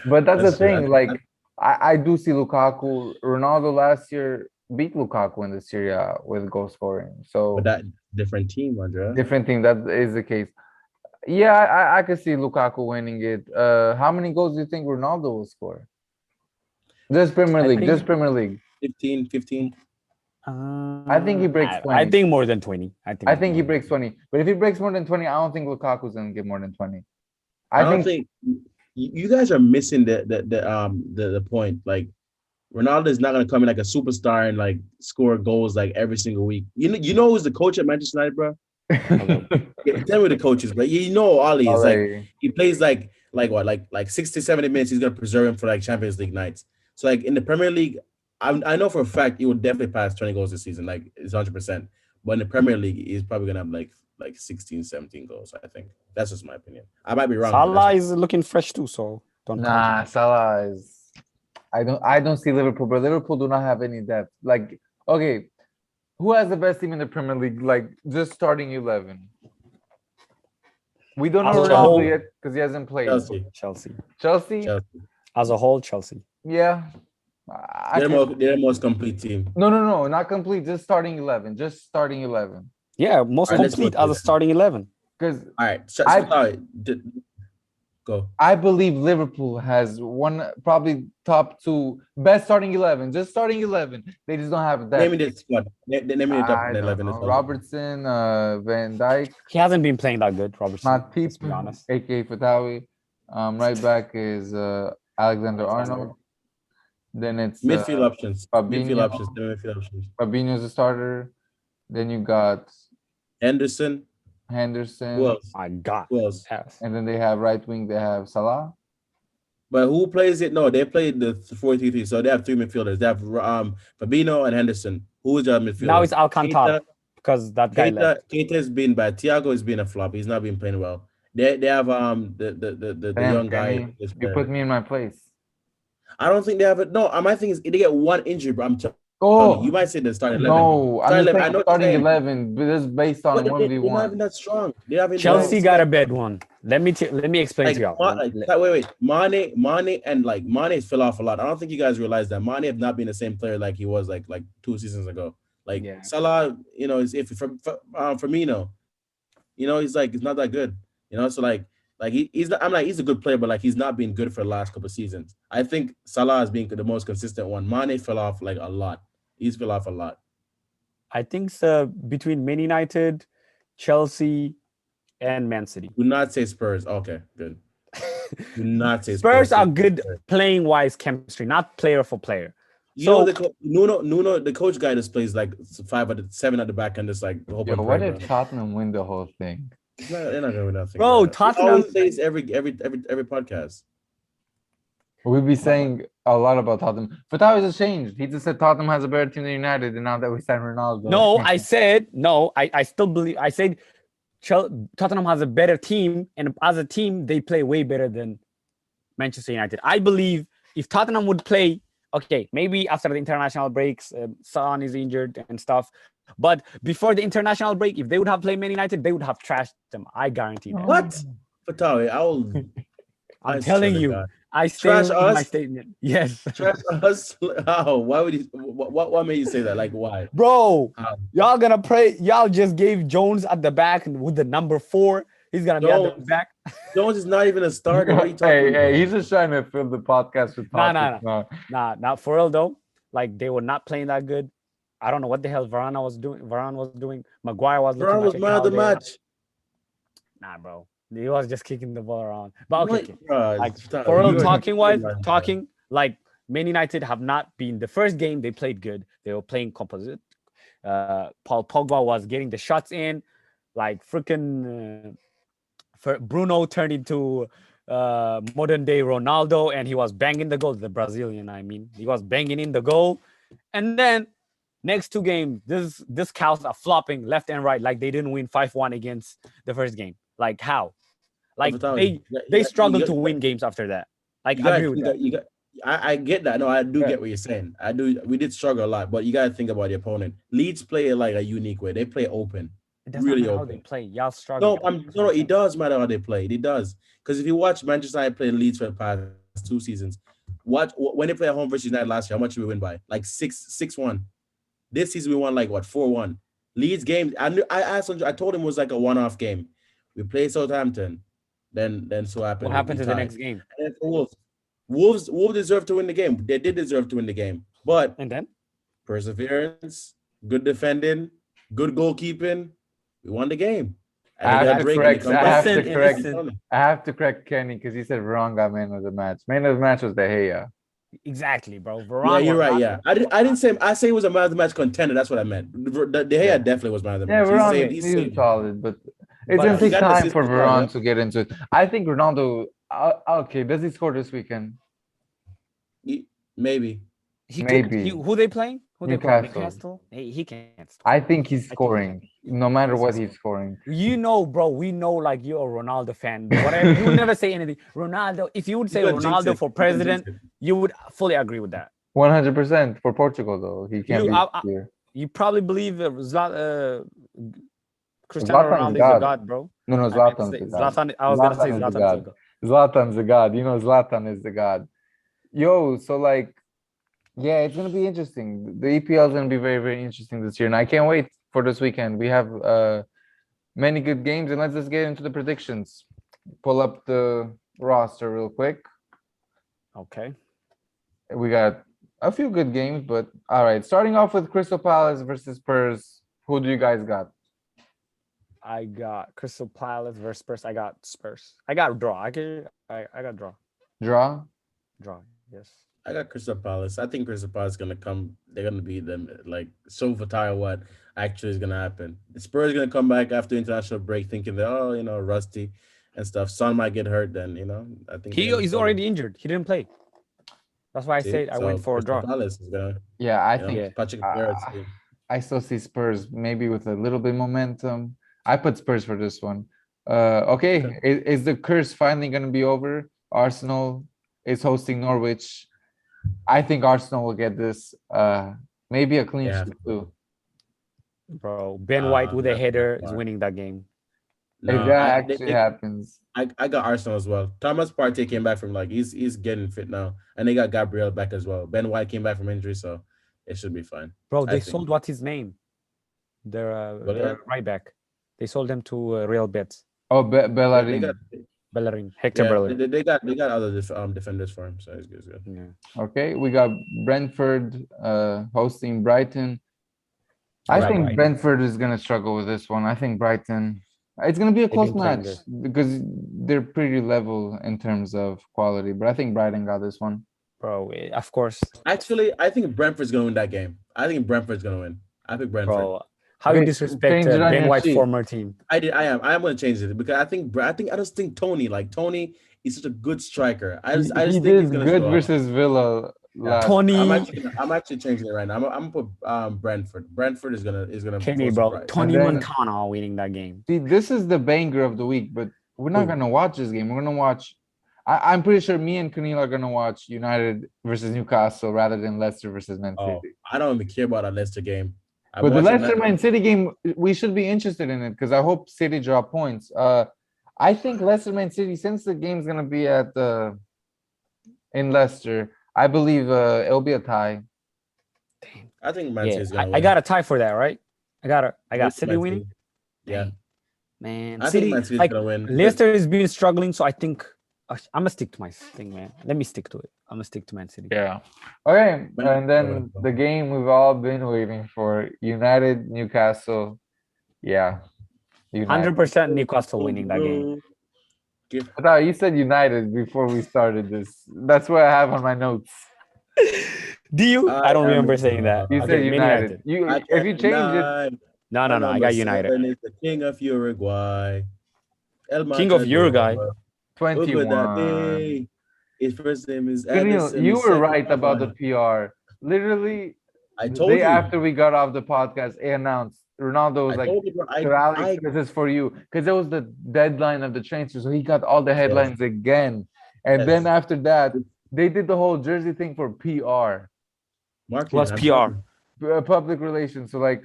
[SPEAKER 1] But that's the
[SPEAKER 3] That's true.
[SPEAKER 1] thing. Like, I do see Lukaku. Ronaldo last year beat Lukaku in the Serie A with goal scoring. So
[SPEAKER 3] But that different team, Andrea.
[SPEAKER 1] different team. That is the case. Yeah, I could see Lukaku winning it. How many goals do you think Ronaldo will score? Just Premier
[SPEAKER 2] I
[SPEAKER 1] League,
[SPEAKER 2] think
[SPEAKER 1] just Premier League.
[SPEAKER 3] 15.
[SPEAKER 1] I think he breaks
[SPEAKER 2] I
[SPEAKER 1] 20.
[SPEAKER 2] think more than 20. I
[SPEAKER 1] I
[SPEAKER 2] think
[SPEAKER 1] think he
[SPEAKER 2] more than
[SPEAKER 1] breaks 20. But if he breaks more than 20, I don't think Lukaku's gonna get more than 20.
[SPEAKER 3] I
[SPEAKER 1] I
[SPEAKER 3] don't
[SPEAKER 1] think
[SPEAKER 3] think you guys are missing the point. Like Ronaldo is not gonna come in like a superstar and like score goals like every single week. You know who's the coach at Manchester United, bro?
[SPEAKER 2] Hello.
[SPEAKER 3] Yeah, tell me the coaches, but you know Ollie is like
[SPEAKER 1] already.
[SPEAKER 3] he plays like what like 60, 70 minutes. He's gonna preserve him for like Champions League nights. So like in the Premier League, I know for a fact he will definitely pass 20 goals this season. Like it's 100%. But in the Premier League, he's probably gonna have like 16, 17 goals. I think that's just my opinion. I might be wrong, but that's
[SPEAKER 2] Salah is looking fresh too, so don't count him.
[SPEAKER 1] Nah, Salah is. I don't see Liverpool, but Liverpool do not have any depth. Like, okay, who has the best team in the Premier League? Like, just starting 11. We don't know
[SPEAKER 2] As a
[SPEAKER 1] Ronaldo
[SPEAKER 2] whole,
[SPEAKER 1] yet because he hasn't played.
[SPEAKER 3] Chelsea.
[SPEAKER 2] Chelsea.
[SPEAKER 1] Chelsea,
[SPEAKER 3] Chelsea.
[SPEAKER 2] As a whole, Chelsea.
[SPEAKER 1] yeah, I
[SPEAKER 3] They're
[SPEAKER 1] could.
[SPEAKER 3] they're the most complete team.
[SPEAKER 1] No, not complete. Just starting 11. Just starting 11.
[SPEAKER 2] Yeah, most
[SPEAKER 3] All right, let's go
[SPEAKER 2] complete
[SPEAKER 3] through
[SPEAKER 2] as a
[SPEAKER 3] that.
[SPEAKER 2] starting 11.
[SPEAKER 1] Because
[SPEAKER 3] All right,
[SPEAKER 1] I
[SPEAKER 3] sorry. Go.
[SPEAKER 1] I believe Liverpool has one probably top two best starting 11. Just starting 11. They just don't have
[SPEAKER 3] Name
[SPEAKER 1] that.
[SPEAKER 3] me the squad. Name me the top
[SPEAKER 1] I don't
[SPEAKER 3] 11.
[SPEAKER 1] know.
[SPEAKER 3] Let's go.
[SPEAKER 1] Robertson, Van Dijk,
[SPEAKER 2] He hasn't been playing that good, Robertson.
[SPEAKER 1] Matip,
[SPEAKER 2] Let's be honest.
[SPEAKER 1] aka Fatawi. Right back is Alexander Arnold. Then it's
[SPEAKER 3] Midfield options. Midfield
[SPEAKER 1] Fabinho.
[SPEAKER 3] options. The midfield options.
[SPEAKER 1] Fabinho's a starter. Then you got
[SPEAKER 3] Henderson. Who
[SPEAKER 1] Henderson.
[SPEAKER 3] else?
[SPEAKER 2] My God.
[SPEAKER 3] Who else?
[SPEAKER 2] Yes.
[SPEAKER 1] And then they have right wing, they have Salah.
[SPEAKER 3] But who plays it? No, they played the 4-3-3. So they have three midfielders. They have Fabinho and Henderson. Who is your midfielder?
[SPEAKER 2] Now it's Alcantara because that guy left.
[SPEAKER 3] Keita has been bad. Thiago has been a flop. He's not been playing well. They have the
[SPEAKER 1] Damn,
[SPEAKER 3] young guy.
[SPEAKER 1] Kenny, you put me in my place.
[SPEAKER 3] I don't think they have it. No, my thing is they get one injury, but I'm telling
[SPEAKER 1] Oh,
[SPEAKER 3] you might say the starting 11.
[SPEAKER 1] no, I'm
[SPEAKER 3] Starting
[SPEAKER 1] just
[SPEAKER 3] 11. I
[SPEAKER 1] saying
[SPEAKER 3] know what
[SPEAKER 1] starting
[SPEAKER 3] you're saying.
[SPEAKER 1] 11, but this is based on
[SPEAKER 3] But they're not even
[SPEAKER 1] 1v1.
[SPEAKER 3] that strong. They haven't
[SPEAKER 2] Chelsea got a bad one. Let me explain
[SPEAKER 3] like,
[SPEAKER 2] to y'all.
[SPEAKER 3] wait. Mane and like Mane fell off a lot. I don't think you guys realize that Mane have not been the same player like he was like 2 seasons ago. Like
[SPEAKER 2] Yeah.
[SPEAKER 3] Salah, is if for Firmino, he's like he's not that good. So he's not, I'm like he's a good player, but like he's not been good for the last couple of seasons. I think Salah has been the most consistent one. Mane fell off like a lot. He's fell off a lot.
[SPEAKER 2] I think between Man United, Chelsea, and Man City.
[SPEAKER 3] Do not say Spurs. Okay, good. Do not say
[SPEAKER 2] Spurs are
[SPEAKER 3] Say
[SPEAKER 2] good
[SPEAKER 3] Spurs.
[SPEAKER 2] playing wise chemistry, not player for player.
[SPEAKER 3] You know Nuno, the coach guy just plays like 7 at the back and just like the whole
[SPEAKER 1] Yo,
[SPEAKER 3] point
[SPEAKER 1] what
[SPEAKER 3] break,
[SPEAKER 1] if
[SPEAKER 3] bro.
[SPEAKER 1] Tottenham win the whole thing?
[SPEAKER 3] They're not gonna win nothing.
[SPEAKER 2] Bro,
[SPEAKER 3] He
[SPEAKER 2] Tottenham-
[SPEAKER 3] always says every podcast.
[SPEAKER 1] We'll be saying a lot about Tottenham. Fatawi has changed. He just said Tottenham has a better team than United, and now that we signed Ronaldo.
[SPEAKER 2] No, I said no. I still believe. I said Tottenham has a better team, and as a team, they play way better than Manchester United. I believe if Tottenham would play, okay, maybe after the international breaks, Son is injured and stuff. But before the international break, if they would have played Man United, they would have trashed them. I guarantee that.
[SPEAKER 3] What? Fatawi,
[SPEAKER 2] I'm telling
[SPEAKER 3] swear to
[SPEAKER 2] you.
[SPEAKER 3] God.
[SPEAKER 2] I
[SPEAKER 3] Trash
[SPEAKER 2] stand in my
[SPEAKER 3] us?
[SPEAKER 2] statement. Yes.
[SPEAKER 3] Trash us? How? Why would you? What made you say that? Like why?
[SPEAKER 2] Bro,
[SPEAKER 3] How?
[SPEAKER 2] y'all gonna pray. Y'all just gave Jones at the back with the number 4. He's gonna be at the
[SPEAKER 3] Jones.
[SPEAKER 2] back.
[SPEAKER 3] Jones is not even a starter. What are you talking about?
[SPEAKER 1] Hey, he's just trying to fill the podcast with
[SPEAKER 2] Nah,
[SPEAKER 1] topics.
[SPEAKER 2] Nah, not for real though. Like they were not playing that good. I don't know what the hell Varane was doing. Maguire was looking
[SPEAKER 3] Brown was
[SPEAKER 2] like a
[SPEAKER 3] man of the
[SPEAKER 2] cow there.
[SPEAKER 3] match.
[SPEAKER 2] Nah, bro. He was just kicking the ball around. But okay. Like
[SPEAKER 3] Stop.
[SPEAKER 2] for real,
[SPEAKER 3] You are-
[SPEAKER 2] talking like Man United have not been the first game they played good. They were playing composite. Paul Pogba was getting the shots in, like freaking Bruno turned into modern day Ronaldo, and he was banging the goal. The Brazilian, I mean, he was banging in the goal, and then next 2 games, this cows are flopping left and right, like they didn't win 5-1 against the first game. Like how? Like they struggled to win games after that. Like I agree with that.
[SPEAKER 3] I get that. No, I do get what you're saying. I do. We did struggle a lot, but you got to think about the opponent. Leeds play like a unique way. They play open.
[SPEAKER 2] That's
[SPEAKER 3] really
[SPEAKER 2] not how
[SPEAKER 3] open.
[SPEAKER 2] they play. Y'all struggle.
[SPEAKER 3] No, it does matter how they play. It does. Because if you watch Manchester United play Leeds for the past 2 seasons, watch when they play at home versus United last year, how much did we win by? Like 6-1. This season we won like what 4-1. Leeds game. I told him it was like a one-off game. We play Southampton. Then so happened.
[SPEAKER 2] What
[SPEAKER 3] We
[SPEAKER 2] happened to the
[SPEAKER 3] tied.
[SPEAKER 2] next game?
[SPEAKER 3] And then for Wolves deserved to win the game. They did deserve to win the game. But
[SPEAKER 2] And then
[SPEAKER 3] perseverance, good defending, good goalkeeping. We won the game. And
[SPEAKER 1] I
[SPEAKER 3] they
[SPEAKER 1] have
[SPEAKER 3] got
[SPEAKER 1] to
[SPEAKER 2] That's
[SPEAKER 3] Drake and they
[SPEAKER 1] correct.
[SPEAKER 3] come
[SPEAKER 1] I
[SPEAKER 3] back.
[SPEAKER 1] have to
[SPEAKER 2] innocent,
[SPEAKER 1] correct.
[SPEAKER 2] innocent.
[SPEAKER 1] I have to correct Kenny because he said Veron got man of the match. Man of the match was De Gea.
[SPEAKER 2] Exactly, bro.
[SPEAKER 3] Yeah,
[SPEAKER 2] Varane
[SPEAKER 3] you're
[SPEAKER 2] was
[SPEAKER 3] right.
[SPEAKER 2] not.
[SPEAKER 3] Yeah, I didn't say I say it was a man of the match contender. That's what I meant. De Gea
[SPEAKER 1] Yeah,
[SPEAKER 3] definitely was man of the
[SPEAKER 1] yeah,
[SPEAKER 3] match. He
[SPEAKER 1] Veron
[SPEAKER 3] saved. He
[SPEAKER 1] he's
[SPEAKER 3] saved.
[SPEAKER 1] solid, but it's
[SPEAKER 2] But
[SPEAKER 1] gonna
[SPEAKER 3] Yeah, he
[SPEAKER 1] take
[SPEAKER 3] got an
[SPEAKER 1] time
[SPEAKER 3] assist
[SPEAKER 1] for
[SPEAKER 3] as well.
[SPEAKER 1] Veron
[SPEAKER 3] Yeah.
[SPEAKER 1] to get into it. I think Ronaldo. Okay, does he score this weekend?
[SPEAKER 3] Maybe.
[SPEAKER 2] he could.
[SPEAKER 1] Maybe
[SPEAKER 2] Who they playing? Who they playing?
[SPEAKER 1] Newcastle.
[SPEAKER 2] Newcastle. He can't score.
[SPEAKER 1] I think he's
[SPEAKER 2] I think he can.
[SPEAKER 1] scoring no matter
[SPEAKER 2] He's
[SPEAKER 1] what
[SPEAKER 2] gonna
[SPEAKER 1] he's scoring.
[SPEAKER 2] You know, bro, we know like you're a Ronaldo fan. Whatever, you would never say anything. Ronaldo, if you would say
[SPEAKER 3] You can jinx
[SPEAKER 2] Ronaldo
[SPEAKER 3] it.
[SPEAKER 2] for
[SPEAKER 3] You can jinx
[SPEAKER 2] president,
[SPEAKER 3] it.
[SPEAKER 2] you would fully agree with that.
[SPEAKER 1] 100% for Portugal though. He can't
[SPEAKER 2] You,
[SPEAKER 1] be
[SPEAKER 2] I,
[SPEAKER 1] here.
[SPEAKER 2] you probably believe Cristiano
[SPEAKER 1] Zlatan's
[SPEAKER 2] Ronaldo is a
[SPEAKER 1] God.
[SPEAKER 2] god, bro.
[SPEAKER 1] No,
[SPEAKER 2] I meant to
[SPEAKER 1] Zlatan's
[SPEAKER 2] say
[SPEAKER 1] the God.
[SPEAKER 2] Zlatan. I was gonna say
[SPEAKER 1] Zlatan is the
[SPEAKER 2] Zlatan is a
[SPEAKER 1] God.
[SPEAKER 2] god.
[SPEAKER 1] Zlatan's the God. You know, Zlatan is the God. Yo, so like, yeah, it's gonna be interesting. The EPL is gonna be very, very interesting this year, and I can't wait for this weekend. We have many good games, and let's just get into the predictions. Pull up the roster real quick.
[SPEAKER 2] Okay.
[SPEAKER 1] We got a few good games, but all right. Starting off with Crystal Palace versus Spurs. Who do you guys got?
[SPEAKER 2] I got Crystal Palace versus Spurs. I got Spurs. I got draw. I got draw.
[SPEAKER 1] Draw.
[SPEAKER 2] Draw. Yes.
[SPEAKER 3] I got Crystal Palace. I think Crystal Palace is gonna come. They're gonna beat them. Like so volatile. What actually is gonna happen? The Spurs gonna come back after international break, thinking that rusty and stuff. Son might get hurt. Then I think they're gonna
[SPEAKER 2] He's
[SPEAKER 3] struggle.
[SPEAKER 2] already injured. He didn't play. That's why I
[SPEAKER 3] See,
[SPEAKER 2] said I
[SPEAKER 3] so
[SPEAKER 2] went for a
[SPEAKER 3] Crystal
[SPEAKER 2] draw.
[SPEAKER 3] Palace is gonna,
[SPEAKER 1] Yeah, I
[SPEAKER 3] you know,
[SPEAKER 1] think
[SPEAKER 2] Yeah.
[SPEAKER 3] Patrick
[SPEAKER 1] uh,
[SPEAKER 3] Barrett's team.
[SPEAKER 1] I still see Spurs maybe with a little bit momentum. I put Spurs for this one. Okay,
[SPEAKER 3] Okay.
[SPEAKER 1] is the curse finally going to be over? Arsenal is hosting Norwich. I think Arsenal will get this. Maybe a clean
[SPEAKER 3] They have
[SPEAKER 1] sheet
[SPEAKER 3] to.
[SPEAKER 1] too.
[SPEAKER 2] Bro, Ben White with a
[SPEAKER 3] That's
[SPEAKER 2] header is
[SPEAKER 3] hard.
[SPEAKER 2] winning that game.
[SPEAKER 1] If
[SPEAKER 3] No,
[SPEAKER 1] that
[SPEAKER 3] I
[SPEAKER 1] actually happens,
[SPEAKER 3] I got Arsenal as well. Thomas Partey came back from he's getting fit now, and they got Gabriel back as well. Ben White came back from injury, so it should be fine.
[SPEAKER 2] Bro,
[SPEAKER 3] I
[SPEAKER 2] they
[SPEAKER 3] think.
[SPEAKER 2] sold what's his name? Their
[SPEAKER 3] Bellerin?
[SPEAKER 2] right back. They sold him to Real Betis.
[SPEAKER 1] oh,
[SPEAKER 3] They
[SPEAKER 1] Bellerin.
[SPEAKER 3] got
[SPEAKER 2] Bellerin, Hector
[SPEAKER 3] yeah,
[SPEAKER 2] Bellerin.
[SPEAKER 3] they got other defenders for him, so it's good.
[SPEAKER 2] Yeah.
[SPEAKER 1] Okay, we got Brentford hosting Brighton. I
[SPEAKER 3] Right,
[SPEAKER 1] think
[SPEAKER 2] Brighton.
[SPEAKER 1] Brentford is going to struggle with this one. I think Brighton. It's going to be a
[SPEAKER 2] They've
[SPEAKER 1] close
[SPEAKER 2] been playing
[SPEAKER 1] match because they're pretty level in terms of quality, but I think Brighton got this one.
[SPEAKER 2] Bro, of course.
[SPEAKER 3] Actually, I think Brentford's gonna win that game. I think Brentford's gonna win. I pick Brentford.
[SPEAKER 2] Bro, how you
[SPEAKER 1] Okay,
[SPEAKER 2] disrespect
[SPEAKER 1] change it on
[SPEAKER 2] Ben
[SPEAKER 1] your
[SPEAKER 2] White's
[SPEAKER 1] sheet.
[SPEAKER 2] former team?
[SPEAKER 3] I am gonna change it because I just think Tony is such a good striker. I just
[SPEAKER 1] He
[SPEAKER 3] think he's
[SPEAKER 1] did
[SPEAKER 3] gonna
[SPEAKER 1] good
[SPEAKER 3] show up.
[SPEAKER 1] versus Villa
[SPEAKER 3] Yeah.
[SPEAKER 1] last.
[SPEAKER 2] Tony,
[SPEAKER 3] I'm actually changing it right now. I'm gonna put Brentford. Brentford is gonna
[SPEAKER 2] Kenny,
[SPEAKER 3] force
[SPEAKER 2] bro.
[SPEAKER 3] surprise.
[SPEAKER 2] Tony
[SPEAKER 1] And then-
[SPEAKER 2] Montana winning that game.
[SPEAKER 1] See, this is the banger of the week, but we're not
[SPEAKER 3] Who?
[SPEAKER 1] gonna watch this game. We're gonna watch. I'm pretty sure me and Camille are gonna watch United versus Newcastle rather than Leicester versus Man
[SPEAKER 3] Oh,
[SPEAKER 1] City.
[SPEAKER 3] I don't even care about that Leicester game. I'm
[SPEAKER 1] But the
[SPEAKER 3] watching
[SPEAKER 1] Leicester
[SPEAKER 3] that-
[SPEAKER 1] Man City game, we should be interested in it because I hope City draw points. I think Leicester Man City, since the game's gonna be at in Leicester, I believe it'll be a tie.
[SPEAKER 2] Damn.
[SPEAKER 3] I think Man
[SPEAKER 2] Yeah,
[SPEAKER 3] City's gonna
[SPEAKER 2] I
[SPEAKER 3] win.
[SPEAKER 2] got a tie for that, right? I got
[SPEAKER 3] Man
[SPEAKER 2] City winning.
[SPEAKER 3] Yeah,
[SPEAKER 2] Dang. Man,
[SPEAKER 3] I think
[SPEAKER 2] City
[SPEAKER 3] Man City's
[SPEAKER 2] like
[SPEAKER 3] gonna win.
[SPEAKER 2] Leicester has been struggling, so I think I'm gonna stick to my thing, man. Let me stick to it. I'm gonna stick to Man City.
[SPEAKER 1] Yeah. Okay,
[SPEAKER 3] Man-
[SPEAKER 1] and then the game we've all been waiting for: United Newcastle. Yeah, United.
[SPEAKER 2] 100% Newcastle winning that game.
[SPEAKER 1] I thought you said United before we started this. That's what I have on my notes.
[SPEAKER 2] Do you? I don't
[SPEAKER 3] am
[SPEAKER 2] remember saying that.
[SPEAKER 1] You
[SPEAKER 2] Okay,
[SPEAKER 1] said
[SPEAKER 2] Man
[SPEAKER 1] United. You
[SPEAKER 3] I
[SPEAKER 1] if
[SPEAKER 3] can't
[SPEAKER 1] you change it,
[SPEAKER 3] deny
[SPEAKER 2] No, I
[SPEAKER 3] number
[SPEAKER 2] got United.
[SPEAKER 3] 7 is the king of Uruguay. El
[SPEAKER 2] King of Uruguay.
[SPEAKER 3] Matador. Who could that
[SPEAKER 1] 21.
[SPEAKER 3] be? His first name is
[SPEAKER 1] Camille,
[SPEAKER 3] Edison.
[SPEAKER 1] you
[SPEAKER 3] his
[SPEAKER 1] were
[SPEAKER 3] second
[SPEAKER 1] right about the
[SPEAKER 3] one.
[SPEAKER 1] PR. Literally,
[SPEAKER 3] I
[SPEAKER 1] the
[SPEAKER 3] told
[SPEAKER 1] day
[SPEAKER 3] you.
[SPEAKER 1] after we got off the podcast, it announced Ronaldo was
[SPEAKER 3] I
[SPEAKER 1] like,
[SPEAKER 3] told you, bro.
[SPEAKER 1] "Sir Alex,
[SPEAKER 3] I
[SPEAKER 1] this is for you," because it was the deadline of the transfer, so he got all the headlines again. And then
[SPEAKER 3] Yes.
[SPEAKER 1] after that, they did the whole jersey thing for PR,
[SPEAKER 3] marketing.
[SPEAKER 2] Plus
[SPEAKER 3] I'm
[SPEAKER 2] PR.
[SPEAKER 3] telling you.
[SPEAKER 1] public relations. So like,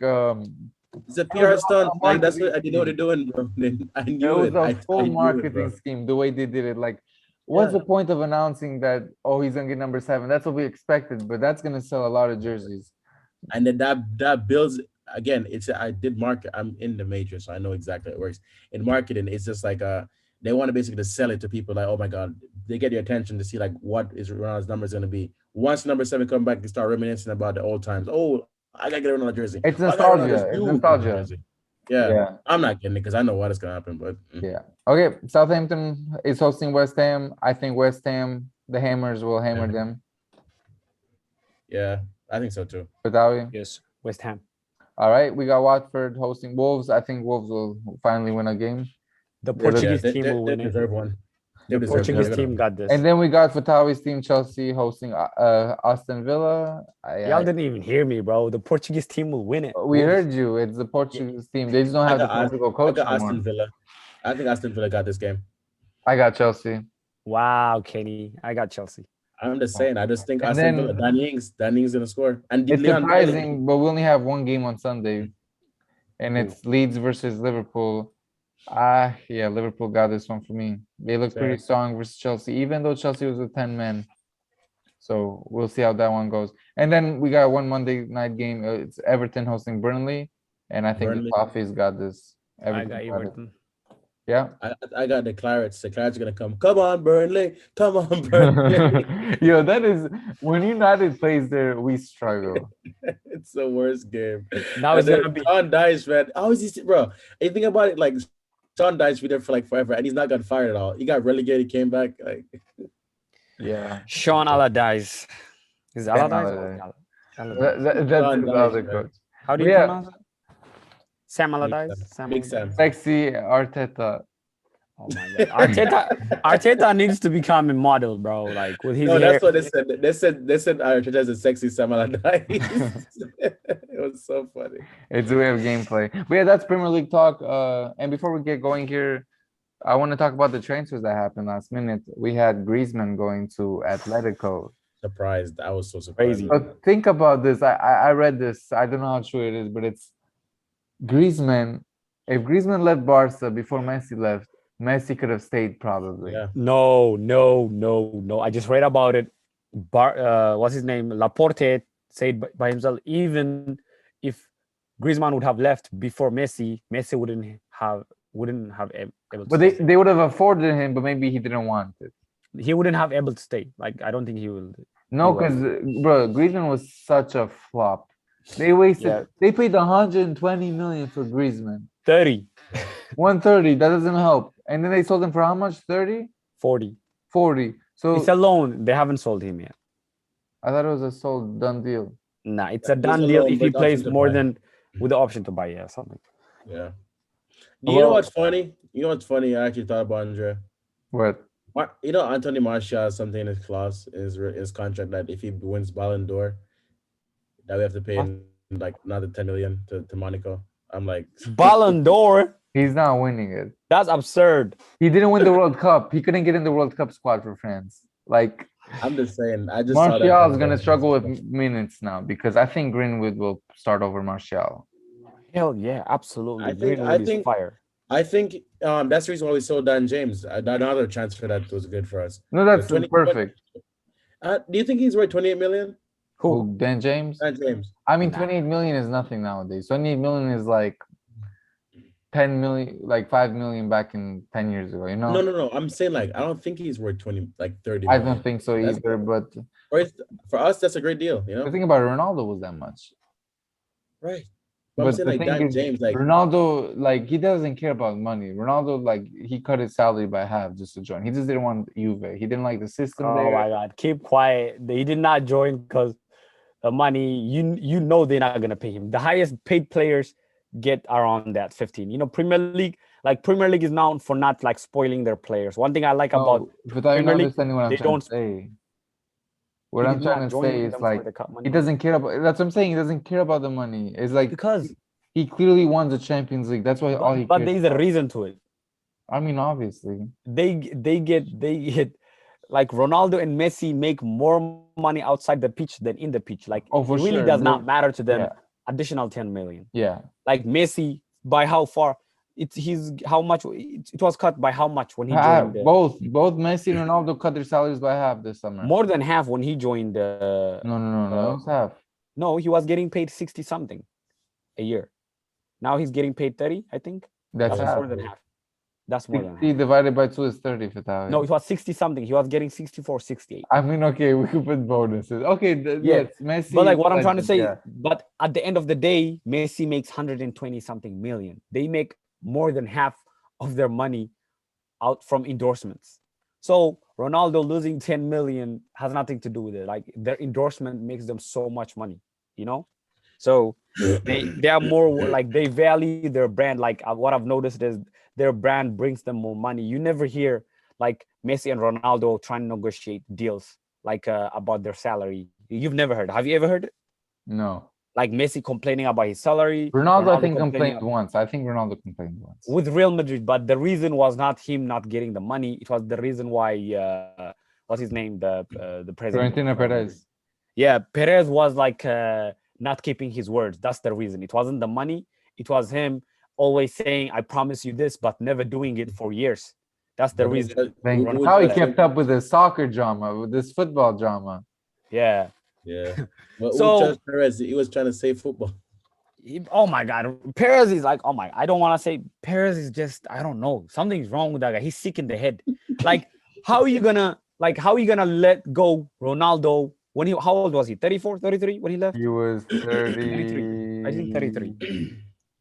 [SPEAKER 3] It's a PR stunt. Like that's what I
[SPEAKER 1] marketing
[SPEAKER 3] know what they're doing, bro. I
[SPEAKER 1] it
[SPEAKER 3] knew
[SPEAKER 1] was
[SPEAKER 3] it.
[SPEAKER 1] a full
[SPEAKER 3] I knew it,
[SPEAKER 1] marketing
[SPEAKER 3] bro.
[SPEAKER 1] scheme. The way they did it, like, what's
[SPEAKER 3] Yeah.
[SPEAKER 1] the point of announcing that? Oh, he's gonna get number 7. That's what we expected, but that's gonna sell a lot of jerseys.
[SPEAKER 3] And then that builds again, it's I did market. I'm in the major, so I know exactly how it works. In marketing, it's just like they want to basically just sell it to people like, oh my god, they get your attention to see like what is Ronaldo's numbers going to be. Once number seven come back, they start reminiscing about the old times. Oh, I gotta get a Ronaldo jersey.
[SPEAKER 1] It's
[SPEAKER 3] I gotta get Ronaldo's
[SPEAKER 1] nostalgia. It's
[SPEAKER 3] new Ronaldo
[SPEAKER 1] nostalgia.
[SPEAKER 3] jersey. Yeah,
[SPEAKER 1] Yeah.
[SPEAKER 3] I'm not getting it because I know what is gonna happen. But
[SPEAKER 1] Yeah. Okay. Southampton is hosting West Ham. I think West Ham, the Hammers will hammer them.
[SPEAKER 3] yeah, I think so too.
[SPEAKER 1] Batawi.
[SPEAKER 2] Yes, West Ham.
[SPEAKER 1] All right. We got Watford hosting Wolves. I think Wolves will finally win a game.
[SPEAKER 2] The
[SPEAKER 1] They look-
[SPEAKER 3] Yeah,
[SPEAKER 2] Portuguese team will
[SPEAKER 3] they
[SPEAKER 2] win it.
[SPEAKER 3] deserve one. They
[SPEAKER 2] The
[SPEAKER 3] deserve one.
[SPEAKER 2] Portuguese
[SPEAKER 3] They're
[SPEAKER 2] team
[SPEAKER 3] gonna-
[SPEAKER 2] got this.
[SPEAKER 1] And then we got Fatawi's team, Chelsea, hosting Aston Villa.
[SPEAKER 2] Y'all didn't even hear me, bro. The Portuguese team will win it.
[SPEAKER 1] We
[SPEAKER 2] Wolves.
[SPEAKER 1] heard you. It's the Portuguese team. They just don't
[SPEAKER 3] I
[SPEAKER 1] have the
[SPEAKER 3] got Ast-
[SPEAKER 1] Portugal
[SPEAKER 3] I
[SPEAKER 1] coach
[SPEAKER 3] got
[SPEAKER 1] anymore.
[SPEAKER 3] Aston Villa. I think Aston Villa got this game.
[SPEAKER 1] I got Chelsea.
[SPEAKER 2] Wow, Kenny. I got Chelsea.
[SPEAKER 3] I'm just saying. I just think
[SPEAKER 1] And
[SPEAKER 3] Aston
[SPEAKER 1] then-
[SPEAKER 3] Villa. Dan Ings gonna score. And
[SPEAKER 1] It's
[SPEAKER 3] Leon Bailey.
[SPEAKER 1] surprising, but we only have one game on Sunday, and it's Leeds versus Liverpool. Yeah, Liverpool got this one for me. They look pretty
[SPEAKER 3] Fair.
[SPEAKER 1] strong versus Chelsea, even though Chelsea was with 10 men. So we'll see how that one goes. And then we got one Monday night game. It's Everton hosting Burnley, and I think
[SPEAKER 3] Burnley.
[SPEAKER 1] the Toffees got this.
[SPEAKER 2] I
[SPEAKER 1] Everton
[SPEAKER 2] got
[SPEAKER 1] got it.
[SPEAKER 2] Everton.
[SPEAKER 1] Yeah.
[SPEAKER 3] I got the Clarets. The Clarets are gonna come. Come on, Burnley. Come on, Burnley.
[SPEAKER 1] Yo, that is when United plays there, we struggle.
[SPEAKER 3] It's the worst game.
[SPEAKER 2] Now it's
[SPEAKER 3] And then
[SPEAKER 2] gonna be
[SPEAKER 3] Sean Dyche, man. How is he, bro? You think about it, like Sean Dyche be there for like forever, and he's not got fired at all. He got relegated, came back. Like,
[SPEAKER 1] Yeah.
[SPEAKER 2] Sean Allardyce. Is it
[SPEAKER 1] Sam
[SPEAKER 2] Allardyce?
[SPEAKER 1] Allardyce.
[SPEAKER 2] Allardyce.
[SPEAKER 1] That's
[SPEAKER 3] Sean
[SPEAKER 1] the
[SPEAKER 3] Dyche,
[SPEAKER 1] other
[SPEAKER 3] man.
[SPEAKER 1] coach.
[SPEAKER 2] How do you
[SPEAKER 1] Yeah.
[SPEAKER 2] pronounce it? Sam Allardyce.
[SPEAKER 3] Big Sam.
[SPEAKER 1] Sexy Arteta.
[SPEAKER 2] Oh my god. Arteta needs to become a model, bro. Like with his
[SPEAKER 3] No,
[SPEAKER 2] hair.
[SPEAKER 3] that's what they said. They said Arteta is a sexy Sam Allardyce. It was so funny.
[SPEAKER 1] It's a way of gameplay. But yeah, that's Premier League talk. And before we get going here, I want to talk about the transfers that happened last minute. We had Griezmann going to Atletico.
[SPEAKER 3] Surprised. I was so surprised.
[SPEAKER 2] Crazy.
[SPEAKER 1] But think about this. I read this. I don't know how true it is, but it's Griezmann. If Griezmann left Barca before Messi left, Messi could have stayed probably.
[SPEAKER 3] Yeah.
[SPEAKER 2] No. I just read about it. What's his name? Laporte said by himself, even if Griezmann would have left before Messi, Messi wouldn't have able to
[SPEAKER 1] But
[SPEAKER 2] stay.
[SPEAKER 1] they would have afforded him, but maybe he didn't want it.
[SPEAKER 2] He wouldn't have able to stay. Like I don't think he will.
[SPEAKER 1] No,
[SPEAKER 2] He
[SPEAKER 1] because bro, Griezmann was such a flop. They wasted.
[SPEAKER 2] Yeah.
[SPEAKER 1] They paid 120 million for Griezmann.
[SPEAKER 2] 30,
[SPEAKER 1] 130. That doesn't help. And then they sold him for how much? 30,
[SPEAKER 2] 40.
[SPEAKER 1] 40. So
[SPEAKER 2] It's a loan. They haven't sold him yet.
[SPEAKER 1] I thought it was a sold done deal.
[SPEAKER 2] Nah, it's
[SPEAKER 3] Yeah,
[SPEAKER 2] a
[SPEAKER 3] he's
[SPEAKER 2] done
[SPEAKER 3] a
[SPEAKER 2] deal
[SPEAKER 3] loan,
[SPEAKER 2] if
[SPEAKER 3] but
[SPEAKER 2] he
[SPEAKER 3] the
[SPEAKER 2] plays
[SPEAKER 3] option to
[SPEAKER 2] more
[SPEAKER 3] buy.
[SPEAKER 2] than with the option to buy, yeah, something.
[SPEAKER 3] Yeah. You know what's funny? You know what's funny? I actually thought about Andre.
[SPEAKER 1] What?
[SPEAKER 3] You know, Anthony Martial has something in his clause, in his contract, that if he wins Ballon d'Or, that we have to pay him like another 10 million to Monaco. I'm like,
[SPEAKER 2] Ballon d'Or.
[SPEAKER 1] He's not winning it.
[SPEAKER 2] That's absurd.
[SPEAKER 1] He didn't win the World Cup. He couldn't get in the World Cup squad for France. Like
[SPEAKER 3] I'm just saying. I just saw that.
[SPEAKER 1] Martial is gonna struggle with minutes now because I think Greenwood will start over Martial.
[SPEAKER 2] Hell yeah, absolutely.
[SPEAKER 3] I think-
[SPEAKER 2] Greenwood
[SPEAKER 3] I
[SPEAKER 2] is
[SPEAKER 3] think-
[SPEAKER 2] fire.
[SPEAKER 3] I think that's the reason why we sold Dan James. Another transfer that was good for us.
[SPEAKER 1] No, that's
[SPEAKER 3] 20
[SPEAKER 1] perfect.
[SPEAKER 3] Do you think he's worth 28 million?
[SPEAKER 1] Who? Dan James?
[SPEAKER 3] Dan James.
[SPEAKER 1] I mean,
[SPEAKER 2] Nah.
[SPEAKER 1] 28 million is nothing nowadays. 28 million is like 10 million, like 5 million back in 10 years ago, you know?
[SPEAKER 3] No. I'm saying like I don't think he's worth 20, like 30
[SPEAKER 1] I
[SPEAKER 3] million.
[SPEAKER 1] don't think so
[SPEAKER 3] That's-
[SPEAKER 1] either. But
[SPEAKER 3] For us, that's a great deal, you
[SPEAKER 1] the
[SPEAKER 3] know?
[SPEAKER 1] thing about Ronaldo was that much.
[SPEAKER 3] Right. But I'm saying
[SPEAKER 1] the
[SPEAKER 3] like
[SPEAKER 1] thing
[SPEAKER 3] Dan
[SPEAKER 1] is,
[SPEAKER 3] James, like
[SPEAKER 1] Ronaldo, like he doesn't care about money. Ronaldo, like he cut his salary by half just to join. He just didn't want Juve. He didn't like the system
[SPEAKER 2] Oh
[SPEAKER 1] there.
[SPEAKER 2] my god, keep quiet. They did not join because the money, you know they're not gonna pay him. The highest paid players get around that 15. You know, Premier League is known for not like spoiling their players. One thing I like about
[SPEAKER 1] No, but you're
[SPEAKER 2] Premier
[SPEAKER 1] not
[SPEAKER 2] League,
[SPEAKER 1] understanding what I'm
[SPEAKER 2] they
[SPEAKER 1] trying
[SPEAKER 2] don't-
[SPEAKER 1] to say. What
[SPEAKER 2] he
[SPEAKER 1] I'm
[SPEAKER 2] did not
[SPEAKER 1] trying to
[SPEAKER 2] join
[SPEAKER 1] say
[SPEAKER 2] them
[SPEAKER 1] is
[SPEAKER 2] for
[SPEAKER 1] like
[SPEAKER 2] the cup money.
[SPEAKER 1] he doesn't care about. That's what I'm saying. He doesn't care about the money. It's like
[SPEAKER 2] because
[SPEAKER 1] he clearly won the Champions League. That's why all he.
[SPEAKER 2] but
[SPEAKER 1] cares
[SPEAKER 2] there's a
[SPEAKER 1] about.
[SPEAKER 2] reason to it.
[SPEAKER 1] I mean, obviously.
[SPEAKER 2] They get like Ronaldo and Messi make more money outside the pitch than in the pitch. Like
[SPEAKER 1] Oh, for
[SPEAKER 2] it really
[SPEAKER 1] sure.
[SPEAKER 2] does not matter to them.
[SPEAKER 1] Yeah.
[SPEAKER 2] Additional 10 million.
[SPEAKER 1] Yeah.
[SPEAKER 2] Like Messi, by how far? How much? It was cut by how much when he
[SPEAKER 1] Half.
[SPEAKER 2] joined?
[SPEAKER 1] Both Messi and Ronaldo cut their salaries by half this summer.
[SPEAKER 2] More than half when he joined.
[SPEAKER 1] No. It was half.
[SPEAKER 2] No, he was getting paid 60 something. a year. Now he's getting paid 30, I think.
[SPEAKER 1] That's
[SPEAKER 2] That's
[SPEAKER 3] Yeah.
[SPEAKER 2] more
[SPEAKER 1] half.
[SPEAKER 2] than half. That's more than
[SPEAKER 1] 60
[SPEAKER 2] half.
[SPEAKER 1] divided by 2 is 30,
[SPEAKER 2] No,
[SPEAKER 1] Fatawi.
[SPEAKER 2] it was 60 something. He was getting 64, 68.
[SPEAKER 1] I mean, okay, we could put bonuses. Okay,
[SPEAKER 2] Yeah.
[SPEAKER 1] yes, Messi
[SPEAKER 2] But like
[SPEAKER 1] is
[SPEAKER 2] what I'm trying to
[SPEAKER 1] legend,
[SPEAKER 2] say,
[SPEAKER 1] yeah.
[SPEAKER 2] but at the end of the day, Messi makes 120 something million. They make more than half of their money out from endorsements. So Ronaldo losing 10 million has nothing to do with it. Like their endorsement makes them so much money, you know? So they are more like they value their brand. Like what I've noticed is their brand brings them more money. You never hear like Messi and Ronaldo trying to negotiate deals like about their salary. You've never heard. Have you ever heard it?
[SPEAKER 1] No.
[SPEAKER 2] Like Messi complaining about his salary,
[SPEAKER 1] Ronaldo, I
[SPEAKER 2] Ronaldo
[SPEAKER 1] think,
[SPEAKER 2] complaining
[SPEAKER 1] complained once. I think Ronaldo complained once.
[SPEAKER 2] with Real Madrid, but the reason was not him not getting the money. It was the reason why what's his name, the president of
[SPEAKER 1] Florentino
[SPEAKER 2] Madrid.
[SPEAKER 1] Perez.
[SPEAKER 2] Yeah, Perez was like not keeping his words. That's the reason. It wasn't the money. It was him always saying, "I promise you this," but never doing it for years. That's the
[SPEAKER 3] But who
[SPEAKER 2] reason.
[SPEAKER 3] judge-
[SPEAKER 1] Then
[SPEAKER 3] who
[SPEAKER 1] how he
[SPEAKER 3] judge
[SPEAKER 1] kept
[SPEAKER 3] him?
[SPEAKER 1] up with his soccer drama, with this football drama.
[SPEAKER 2] Yeah.
[SPEAKER 3] Yeah. But who
[SPEAKER 2] So
[SPEAKER 3] judged Perez? He was trying to save football.
[SPEAKER 2] oh my god, Perez is like, oh my, I don't want to say Perez is just, I don't know, something's wrong with that guy. He's sick in the head. Like how are you gonna let go Ronaldo when he, how old was he, 34, 33 when he left?
[SPEAKER 1] He was
[SPEAKER 2] 33. I think 33.
[SPEAKER 1] 30.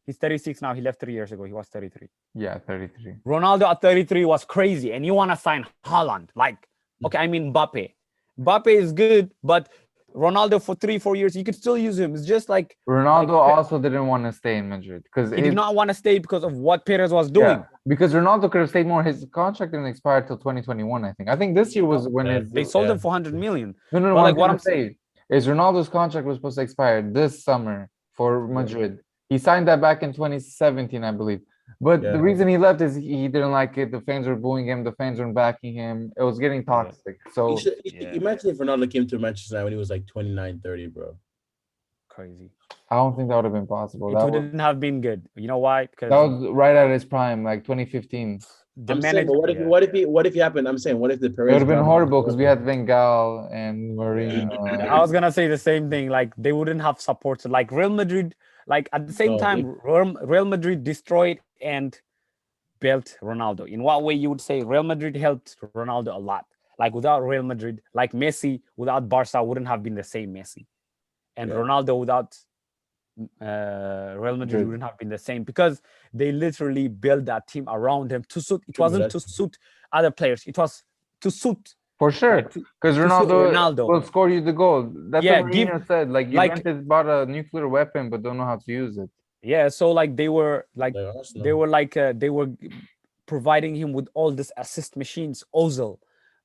[SPEAKER 2] He's 36 now. He left 3 years ago. He was 33.
[SPEAKER 1] Yeah, 33.
[SPEAKER 2] Ronaldo at 33 was crazy, and you want to sign Haaland. Like, okay, I mean Mbappe. Mbappe is good, but Ronaldo for 3-4 years, you could still use him. It's just like
[SPEAKER 1] Ronaldo also didn't want to stay in Madrid because
[SPEAKER 2] he did not want to stay because of what Perez was doing.
[SPEAKER 1] yeah, because Ronaldo could have stayed more. His contract didn't expire till 2021, I think. I think this year was when his
[SPEAKER 2] They sold him for 100 million.
[SPEAKER 1] no,
[SPEAKER 2] But
[SPEAKER 1] what
[SPEAKER 2] like
[SPEAKER 1] I'm
[SPEAKER 2] what
[SPEAKER 1] gonna
[SPEAKER 2] I'm saying,
[SPEAKER 1] say is Ronaldo's contract was supposed to expire this summer for Madrid. He signed that back in 2017, I believe. But the
[SPEAKER 3] Yeah.
[SPEAKER 1] reason he left is he didn't like it. The fans were booing him. The fans weren't backing him. It was getting toxic. So
[SPEAKER 3] Imagine if Ronaldo came to Manchester United when he was like 29, 30, bro.
[SPEAKER 2] crazy.
[SPEAKER 1] I don't think that would have been possible.
[SPEAKER 2] It wouldn't have been good. You know why? Because
[SPEAKER 1] that was right at his prime, like 2015.
[SPEAKER 2] the
[SPEAKER 3] I'm saying,
[SPEAKER 2] manager.
[SPEAKER 3] but what if he happened? I'm saying, what if the
[SPEAKER 1] It
[SPEAKER 3] Perez
[SPEAKER 1] would have been
[SPEAKER 3] drama-
[SPEAKER 1] horrible because we had Van Gaal and Marino.
[SPEAKER 2] I was gonna say the same thing. Like they wouldn't have support. Like Real Madrid, like at the same
[SPEAKER 3] No,
[SPEAKER 2] time, Real Madrid destroyed and built Ronaldo. In what way you would say Real Madrid helped Ronaldo a lot? Like without Real Madrid, like Messi without Barca wouldn't have been the same Messi, and
[SPEAKER 3] Yeah.
[SPEAKER 2] Ronaldo without Real Madrid
[SPEAKER 1] Good.
[SPEAKER 2] wouldn't have been the same because they literally built that team around him to suit. It wasn't to suit other players. It was to suit.
[SPEAKER 1] For sure,
[SPEAKER 2] Like,
[SPEAKER 1] because
[SPEAKER 2] suit
[SPEAKER 1] Ronaldo will score you the goal. That's
[SPEAKER 2] Yeah,
[SPEAKER 1] what
[SPEAKER 2] give-
[SPEAKER 1] Mourinho said. Like Juventus bought a nuclear weapon but don't know how to use it.
[SPEAKER 2] Yeah, so like they were like
[SPEAKER 3] Like Arsenal.
[SPEAKER 2] they were providing him with all these assist machines, Ozil,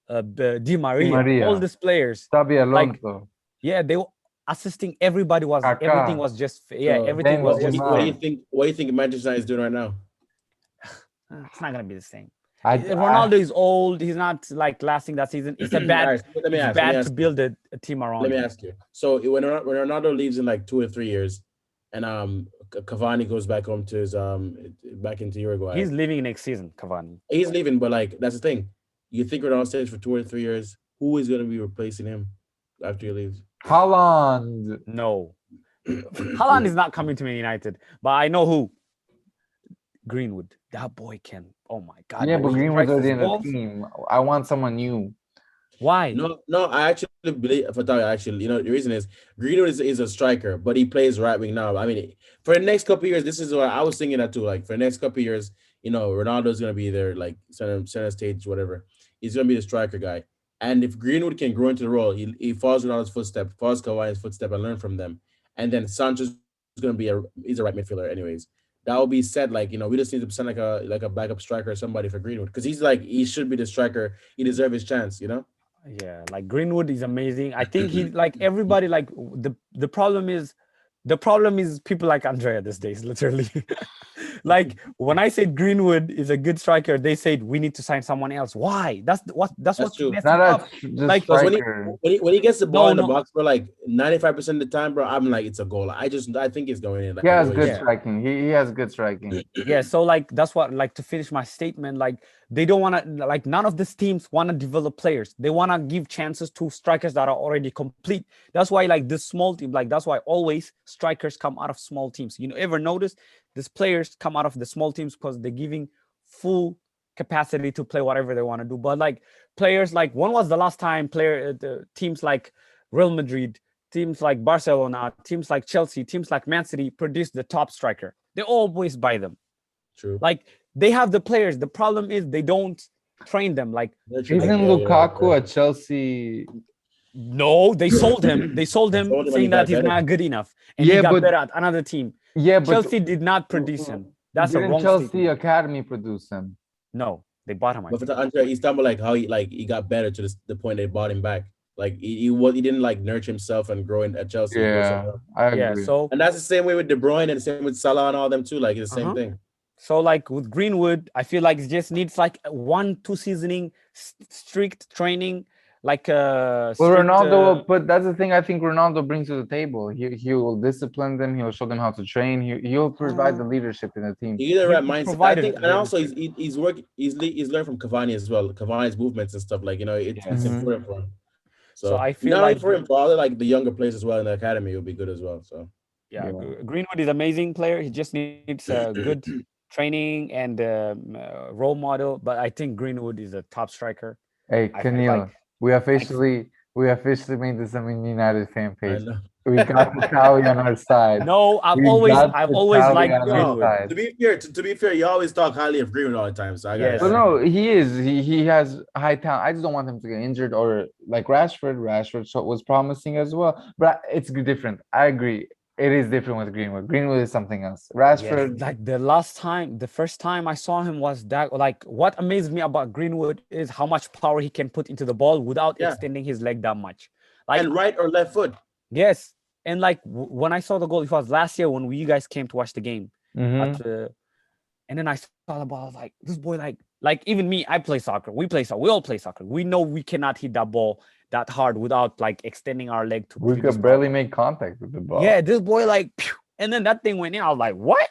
[SPEAKER 2] Di Maria,
[SPEAKER 1] Maria.
[SPEAKER 2] all these players.
[SPEAKER 1] Xabi
[SPEAKER 2] Like
[SPEAKER 1] Alonso.
[SPEAKER 2] yeah, they were assisting. Everybody was
[SPEAKER 1] Kaká.
[SPEAKER 2] everything was just
[SPEAKER 3] So,
[SPEAKER 2] everything was
[SPEAKER 1] Benzema.
[SPEAKER 2] just.
[SPEAKER 3] what do you think? What do you think Manchester United is doing right now?
[SPEAKER 2] It's not gonna be the same.
[SPEAKER 1] I-
[SPEAKER 2] Ronaldo is old. He's not like lasting that season. It's a bad.
[SPEAKER 3] Alright, let me
[SPEAKER 2] It's
[SPEAKER 3] ask,
[SPEAKER 2] bad
[SPEAKER 3] let me
[SPEAKER 2] to
[SPEAKER 3] ask you.
[SPEAKER 2] build a team around.
[SPEAKER 3] Let me
[SPEAKER 2] him.
[SPEAKER 3] ask you. So when Ronaldo leaves in like 2 or 3 years, and Cavani goes back home to his back into Uruguay,
[SPEAKER 2] He's leaving next season, Cavani.
[SPEAKER 3] he's leaving. But like that's the thing. You think Ronaldo stays for 2 or 3 years? Who is going to be replacing him after he leaves?
[SPEAKER 1] Haaland.
[SPEAKER 2] No, Haaland is not coming to Man United, but I know who. Greenwood, that boy can. Oh my god!
[SPEAKER 1] Yeah,
[SPEAKER 2] the
[SPEAKER 1] but
[SPEAKER 2] way he
[SPEAKER 1] Greenwood's
[SPEAKER 2] strikes
[SPEAKER 1] already
[SPEAKER 2] his
[SPEAKER 1] in the
[SPEAKER 2] balls.
[SPEAKER 1] team. I want someone new.
[SPEAKER 2] Why?
[SPEAKER 3] No, I actually believe Fatawi, actually, the reason is Greenwood is a striker, but he plays right wing now. I mean, for the next couple of years, this is what I was thinking that too. Like for the next couple of years, Ronaldo's gonna be there, like center stage, whatever. He's gonna be the striker guy. And if Greenwood can grow into the role, he follows Ronaldo's footstep, follows Kawhi's footstep, and learn from them. And then Sancho's gonna be he's a right midfielder, anyways. That will be said, like we just need to send like a backup striker or somebody for Greenwood because he should be the striker. He deserves his chance,
[SPEAKER 2] Yeah, like Greenwood is amazing. I think he like everybody like the problem is people like Andrea these days, literally. Like when I said Greenwood is a good striker, they said we need to sign someone else. Why? That's
[SPEAKER 3] That's
[SPEAKER 2] what's
[SPEAKER 3] true.
[SPEAKER 2] messing
[SPEAKER 1] Not
[SPEAKER 2] up.
[SPEAKER 1] as just
[SPEAKER 2] Like
[SPEAKER 3] Because
[SPEAKER 1] striker.
[SPEAKER 3] when he gets the ball
[SPEAKER 2] no,
[SPEAKER 3] in the
[SPEAKER 2] no,
[SPEAKER 3] box, bro, like 95% of the time, bro, I'm like, it's a goal. I think it's going in. Like
[SPEAKER 1] He
[SPEAKER 3] the
[SPEAKER 1] has
[SPEAKER 3] way
[SPEAKER 1] good
[SPEAKER 3] he's
[SPEAKER 2] yeah.
[SPEAKER 1] striking. He has good striking.
[SPEAKER 2] Yeah, so like that's what like to finish my statement, like they don't want to like none of these teams want to develop players. They want to give chances to strikers that are already complete. That's why like this small team, like that's why always strikers come out of small teams. You know, ever notice these players come out of the small teams because they're giving full capacity to play whatever they want to do. But like players like when was the last time the teams like Real Madrid, teams like Barcelona, teams like Chelsea, teams like Man City produced the top striker? They always buy them.
[SPEAKER 3] true.
[SPEAKER 2] Like they have the players. The problem is they don't train them. Like
[SPEAKER 3] Nurture them.
[SPEAKER 1] Isn't
[SPEAKER 3] Yeah, yeah,
[SPEAKER 1] Lukaku
[SPEAKER 3] yeah.
[SPEAKER 1] at Chelsea?
[SPEAKER 2] no, they sold him. They sold
[SPEAKER 3] They
[SPEAKER 2] him
[SPEAKER 3] sold him and he
[SPEAKER 2] saying that
[SPEAKER 3] got
[SPEAKER 2] he's
[SPEAKER 3] better.
[SPEAKER 2] not good enough, and he
[SPEAKER 1] Yeah,
[SPEAKER 2] got
[SPEAKER 1] but
[SPEAKER 2] better at another team.
[SPEAKER 1] yeah, but
[SPEAKER 2] Chelsea did not produce him. That's a
[SPEAKER 1] didn't
[SPEAKER 2] wrong
[SPEAKER 1] Chelsea
[SPEAKER 2] statement.
[SPEAKER 1] Academy produce him?
[SPEAKER 2] No, they bought him. I
[SPEAKER 3] But for
[SPEAKER 2] think.
[SPEAKER 3] the Andre, he's talking about like how he got better to the point they bought him back. Like he didn't like nurture himself and grow in at Chelsea. He grew somewhere
[SPEAKER 1] Yeah,
[SPEAKER 3] else.
[SPEAKER 1] I
[SPEAKER 2] Yeah.
[SPEAKER 1] agree.
[SPEAKER 2] So
[SPEAKER 3] And that's the same way with De Bruyne and the same with Salah and all them too. Like it's the same
[SPEAKER 2] uh-huh.
[SPEAKER 3] thing.
[SPEAKER 2] So like with Greenwood, I feel like it just needs like 1-2 seasoning, strict training, like
[SPEAKER 1] Well,
[SPEAKER 2] strict.
[SPEAKER 1] Ronaldo, but that's the thing I think Ronaldo brings to the table. He will discipline them. He'll show them how to train. He'll provide the leadership in the team.
[SPEAKER 3] He got the
[SPEAKER 2] He
[SPEAKER 3] right mindset. I
[SPEAKER 2] provided
[SPEAKER 3] think, and also
[SPEAKER 2] leadership.
[SPEAKER 3] he's worked. He's learned from Cavani as well. Cavani's movements and stuff. Like it's
[SPEAKER 2] Yes.
[SPEAKER 1] Mhm.
[SPEAKER 3] important for him.
[SPEAKER 2] So
[SPEAKER 3] So
[SPEAKER 2] I feel
[SPEAKER 3] not only
[SPEAKER 2] like
[SPEAKER 3] for him, for other like the younger players as well in the academy, will be good as well. So
[SPEAKER 2] yeah,
[SPEAKER 1] Yeah.
[SPEAKER 2] Greenwood is amazing player. He just needs a good training and role model. But I think Greenwood is a top striker.
[SPEAKER 1] Hey,
[SPEAKER 2] I feel like
[SPEAKER 1] Keneal, we officially made this a Man United fan
[SPEAKER 3] I
[SPEAKER 1] page.
[SPEAKER 3] know.
[SPEAKER 1] We got the Tally on our side.
[SPEAKER 2] no, I've
[SPEAKER 1] We
[SPEAKER 2] always
[SPEAKER 1] got
[SPEAKER 2] I've
[SPEAKER 1] the
[SPEAKER 2] always
[SPEAKER 1] Tally
[SPEAKER 2] liked
[SPEAKER 1] on our
[SPEAKER 3] Yo,
[SPEAKER 2] Greenwood.
[SPEAKER 1] side.
[SPEAKER 3] to be fair, you always talk highly of Greenwood all the time. So I gotta.
[SPEAKER 2] Yes.
[SPEAKER 1] Well, no, he is. He has high talent. I just don't want him to get injured or like Rashford. Was promising as well, but it's different. I agree. It is different with Greenwood. Greenwood is something else.
[SPEAKER 2] Yes,
[SPEAKER 1] Rashford,
[SPEAKER 2] like the first time I saw him was that like what amazed me about Greenwood is how much power he can put into the ball without
[SPEAKER 3] Yeah.
[SPEAKER 2] extending his leg that much. Like
[SPEAKER 3] And right or left foot.
[SPEAKER 2] yes, and like when I saw the goal, it was last year when you guys came to watch the game at
[SPEAKER 1] Mhm.
[SPEAKER 2] the, and then I saw the ball. I was like, this boy, like even me, I play soccer. We play soccer. We all play soccer. We know we cannot hit that ball that hard without like extending our leg to
[SPEAKER 1] we
[SPEAKER 2] produce
[SPEAKER 1] could
[SPEAKER 2] power.
[SPEAKER 1] barely make contact with the ball.
[SPEAKER 2] Yeah, this boy like, phew, and then that thing went in. I was like, what?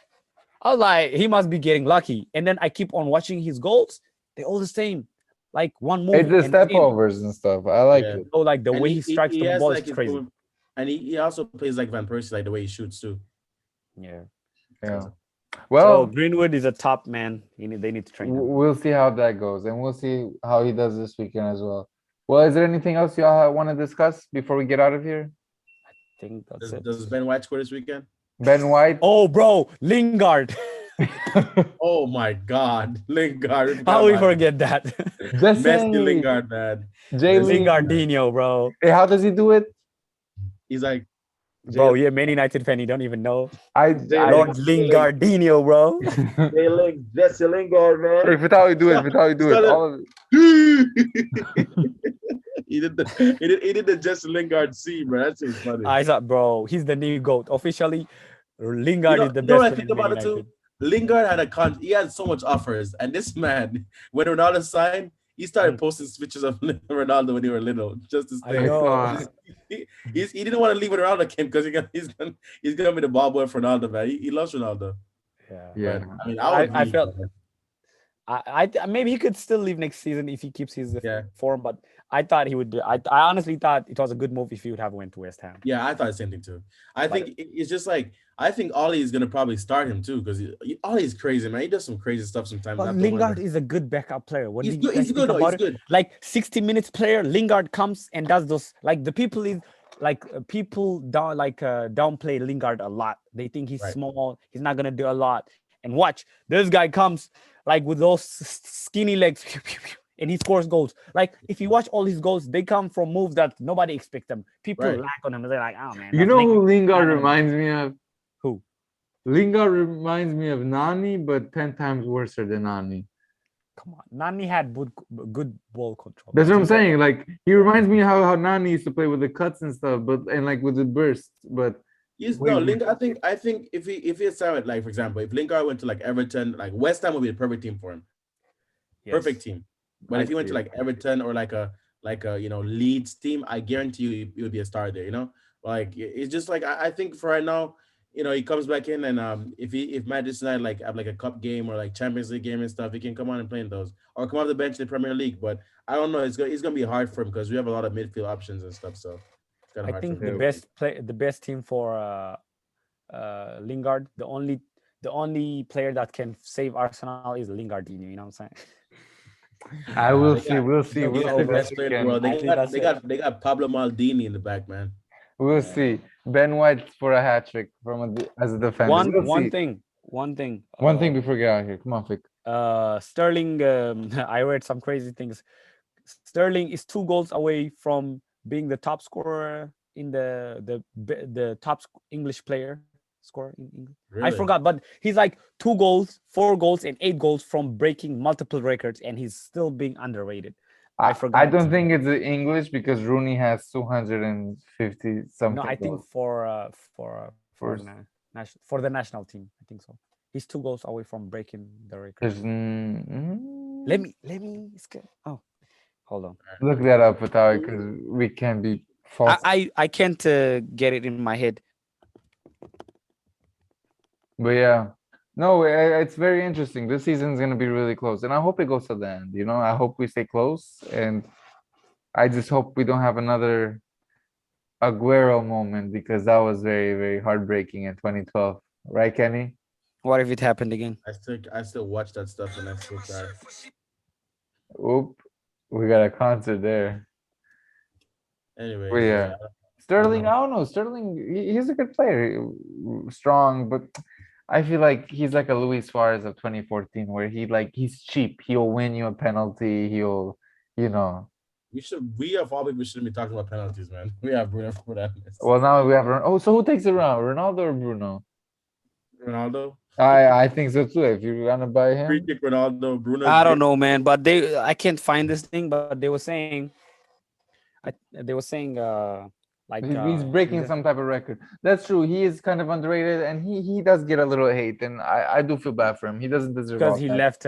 [SPEAKER 2] I was like, he must be getting lucky. And then I keep on watching his goals. They're all the same. Like one move.
[SPEAKER 1] It's the
[SPEAKER 2] And
[SPEAKER 1] step
[SPEAKER 2] in.
[SPEAKER 1] overs and stuff. I like
[SPEAKER 3] Yeah.
[SPEAKER 1] it.
[SPEAKER 2] So like the
[SPEAKER 3] And
[SPEAKER 2] way he strikes
[SPEAKER 3] he
[SPEAKER 2] the
[SPEAKER 3] has
[SPEAKER 2] ball
[SPEAKER 3] like
[SPEAKER 2] is
[SPEAKER 3] his
[SPEAKER 2] crazy.
[SPEAKER 3] move, and he also plays like Van Persie, like the way he shoots too.
[SPEAKER 2] Yeah.
[SPEAKER 1] Yeah.
[SPEAKER 2] So
[SPEAKER 1] Well,
[SPEAKER 2] Greenwood is a top man. They need to train him.
[SPEAKER 1] we'll see how that goes, and we'll see how he does this weekend as well. Well, is there anything else y'all want to discuss before we get out of here?
[SPEAKER 2] I think that's it.
[SPEAKER 3] Does Ben White score this weekend?
[SPEAKER 1] Ben White.
[SPEAKER 2] Oh, bro, Lingard.
[SPEAKER 3] Oh my God, Lingard!
[SPEAKER 2] How we forget that?
[SPEAKER 1] Just
[SPEAKER 3] Messi
[SPEAKER 1] say
[SPEAKER 3] Lingard, man.
[SPEAKER 1] Jay
[SPEAKER 3] Messi.
[SPEAKER 2] Lingardinho, bro.
[SPEAKER 1] Hey, how does he do it?
[SPEAKER 3] He's like,
[SPEAKER 2] Bro, you're a Man United fan. You don't even know.
[SPEAKER 3] Jay
[SPEAKER 2] Lord Lingardinho, bro.
[SPEAKER 3] Jesse Lingard, man.
[SPEAKER 1] Hey, Vitaly, do it. Vitaly, do it. All of it.
[SPEAKER 3] he did the Jesse Lingard C, bro. That's just funny.
[SPEAKER 2] I thought, bro, he's the new GOAT. Officially, Lingard is the
[SPEAKER 3] You know
[SPEAKER 2] best
[SPEAKER 3] what I
[SPEAKER 2] player
[SPEAKER 3] think
[SPEAKER 2] in Man
[SPEAKER 3] about it too?
[SPEAKER 2] United.
[SPEAKER 3] Lingard he had so much offers, and this man, when Ronaldo signed, he started posting pictures of Ronaldo when they were little, just to
[SPEAKER 2] I
[SPEAKER 3] stay.
[SPEAKER 2] know.
[SPEAKER 3] He didn't want to leave when Ronaldo came because he's gonna be the ball boy for Ronaldo, man. He loves Ronaldo.
[SPEAKER 2] Yeah.
[SPEAKER 1] Yeah.
[SPEAKER 3] But, I mean,
[SPEAKER 2] I felt I maybe he could still leave next season if he keeps his
[SPEAKER 3] Yeah.
[SPEAKER 2] form, but I thought he would. I honestly thought it was a good move if he would have went to West Ham.
[SPEAKER 3] Yeah, I thought the same thing too. I think it's just like I think Ollie is gonna probably start him too because Ollie's crazy, man. He does some crazy stuff sometimes.
[SPEAKER 2] But
[SPEAKER 3] Not the
[SPEAKER 2] Lingard
[SPEAKER 3] one
[SPEAKER 2] is a good backup player. What
[SPEAKER 3] He's
[SPEAKER 2] did you
[SPEAKER 3] good.
[SPEAKER 2] guys
[SPEAKER 3] He's
[SPEAKER 2] think
[SPEAKER 3] good.
[SPEAKER 2] about
[SPEAKER 3] He's
[SPEAKER 2] it?
[SPEAKER 3] good.
[SPEAKER 2] Like 60 minutes player, Lingard comes and does those. Like the people is like people downplay Lingard a lot. They think he's
[SPEAKER 3] Right.
[SPEAKER 2] small. He's not gonna do a lot. And watch, this guy comes like with those skinny legs, and he scores goals. Like if you watch all his goals, they come from moves that nobody expects them. People
[SPEAKER 3] Right.
[SPEAKER 2] lack on him. They're like, oh man.
[SPEAKER 1] You
[SPEAKER 2] that's
[SPEAKER 1] know who
[SPEAKER 2] Lingard.
[SPEAKER 1] Lingard
[SPEAKER 2] Not gonna-
[SPEAKER 1] reminds me of?
[SPEAKER 2] Who?
[SPEAKER 1] Lingard reminds me of Nani, but 10 times worse than Nani.
[SPEAKER 2] Come on, Nani had good ball control.
[SPEAKER 1] That's what I'm saying. Like he reminds me how Nani used to play with the cuts and stuff, and like with the bursts. But
[SPEAKER 3] No,
[SPEAKER 1] we
[SPEAKER 3] Lingard. I think if he had signed, like for example, if Lingard went to like Everton, like West Ham would be the perfect team for him. Perfect
[SPEAKER 2] Yes.
[SPEAKER 3] team. But
[SPEAKER 1] I
[SPEAKER 3] if he went
[SPEAKER 1] see
[SPEAKER 3] to
[SPEAKER 1] it.
[SPEAKER 3] like Everton or like a Leeds team, I guarantee you he would be a star there. Like it's just like I think for right now, he comes back in and if Manchester United like have like a cup game or like Champions League game and stuff, he can come on and play in those or come off the bench in the Premier League. But I don't know. It's gonna be hard for him because we have a lot of midfield options and stuff. So it's kind of
[SPEAKER 2] I
[SPEAKER 3] hard for
[SPEAKER 2] think
[SPEAKER 3] him.
[SPEAKER 2] the
[SPEAKER 1] Yeah.
[SPEAKER 2] best team for Lingard, the only player that can save Arsenal is Lingardinho. You know what I'm saying?
[SPEAKER 1] I
[SPEAKER 3] Nah,
[SPEAKER 1] will
[SPEAKER 3] they
[SPEAKER 1] see.
[SPEAKER 3] got
[SPEAKER 1] We'll
[SPEAKER 3] they
[SPEAKER 1] see.
[SPEAKER 3] got, they
[SPEAKER 1] We'll
[SPEAKER 3] got
[SPEAKER 1] see
[SPEAKER 3] the
[SPEAKER 1] this
[SPEAKER 3] best player in the
[SPEAKER 1] weekend.
[SPEAKER 3] world.
[SPEAKER 2] I
[SPEAKER 3] They
[SPEAKER 2] think
[SPEAKER 3] got
[SPEAKER 2] that's
[SPEAKER 3] they
[SPEAKER 2] it.
[SPEAKER 3] got they got Pablo Maldini in the back, man.
[SPEAKER 1] We'll see. Ben White for a hat trick as a defender.
[SPEAKER 2] One
[SPEAKER 1] We'll
[SPEAKER 2] one
[SPEAKER 1] see.
[SPEAKER 2] thing, one thing.
[SPEAKER 1] One thing before we get out of here. Come on, Vic.
[SPEAKER 2] Sterling. I read some crazy things. Sterling is 2 goals away from being the top scorer in the top English player scorer in England. I
[SPEAKER 3] Really?
[SPEAKER 2] forgot, but he's like 2 goals, 4 goals, and 8 goals from breaking multiple records, and he's still being underrated. I
[SPEAKER 1] I
[SPEAKER 2] forgot.
[SPEAKER 1] don't think it's English because Rooney has 250
[SPEAKER 2] No,
[SPEAKER 1] something
[SPEAKER 2] I think
[SPEAKER 1] goals.
[SPEAKER 2] for
[SPEAKER 1] First,
[SPEAKER 2] for the national team. I think so. He's 2 goals away from breaking the record.
[SPEAKER 1] there's
[SPEAKER 2] Let me. Oh, hold on.
[SPEAKER 1] look that up without because we can't be false.
[SPEAKER 2] I can't get it in my head.
[SPEAKER 1] But yeah, no, it's very interesting. This season's gonna be really close, and I hope it goes to the end. I hope we stay close, and I just hope we don't have another Aguero moment because that was very, very heartbreaking in 2012, right, Kenny?
[SPEAKER 2] What if it happened again?
[SPEAKER 3] I still watch that stuff and I still cry.
[SPEAKER 1] Oop, we got a concert there. But
[SPEAKER 3] Anyways,
[SPEAKER 1] yeah,
[SPEAKER 3] yeah, I don't
[SPEAKER 1] Sterling,
[SPEAKER 3] know.
[SPEAKER 1] I don't know. Sterling, he's a good player, strong, but I feel like he's like a Luis Suarez of 2014, where he's cheap. He'll win you a penalty. You know.
[SPEAKER 3] We of all people shouldn't be talking about penalties, man. We have Bruno Fernandes.
[SPEAKER 1] Well, now we have. Oh, so who takes it around, Ronaldo or Bruno?
[SPEAKER 3] Ronaldo.
[SPEAKER 1] I think so too. If you're gonna buy
[SPEAKER 3] Free
[SPEAKER 1] him,
[SPEAKER 3] kick Ronaldo. Bruno.
[SPEAKER 2] I don't know, man. But I can't find this thing. But they were saying, they were saying, like
[SPEAKER 1] he's breaking some type of record. That's true. He is kind of underrated, and he does get a little hate, and I do feel bad for him. He doesn't deserve
[SPEAKER 2] because
[SPEAKER 1] all
[SPEAKER 2] he
[SPEAKER 1] that.
[SPEAKER 2] left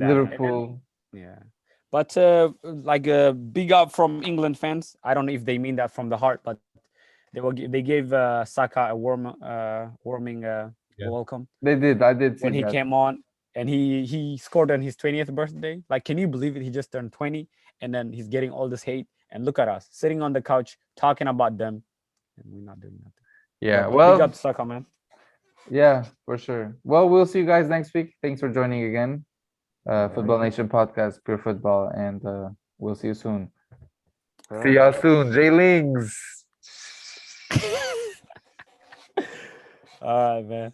[SPEAKER 1] Liverpool.
[SPEAKER 2] Yeah, but like big up from England fans. I don't know if they mean that from the heart, but they gave Saka a warming welcome
[SPEAKER 1] They did. I did see
[SPEAKER 2] when he
[SPEAKER 1] that.
[SPEAKER 2] came on, and he scored on his 20th birthday. Like, can you believe it? He just turned 20, and then he's getting all this hate. And look at us sitting on the couch talking about them, and we're not doing nothing.
[SPEAKER 1] Yeah.
[SPEAKER 2] But
[SPEAKER 1] Well,
[SPEAKER 2] big up Saka, man.
[SPEAKER 1] yeah, for sure. Well, we'll see you guys next week. Thanks for joining again. Football Nation podcast, pure football, and we'll see you soon. See y'all soon, J Lings.
[SPEAKER 2] All right, man.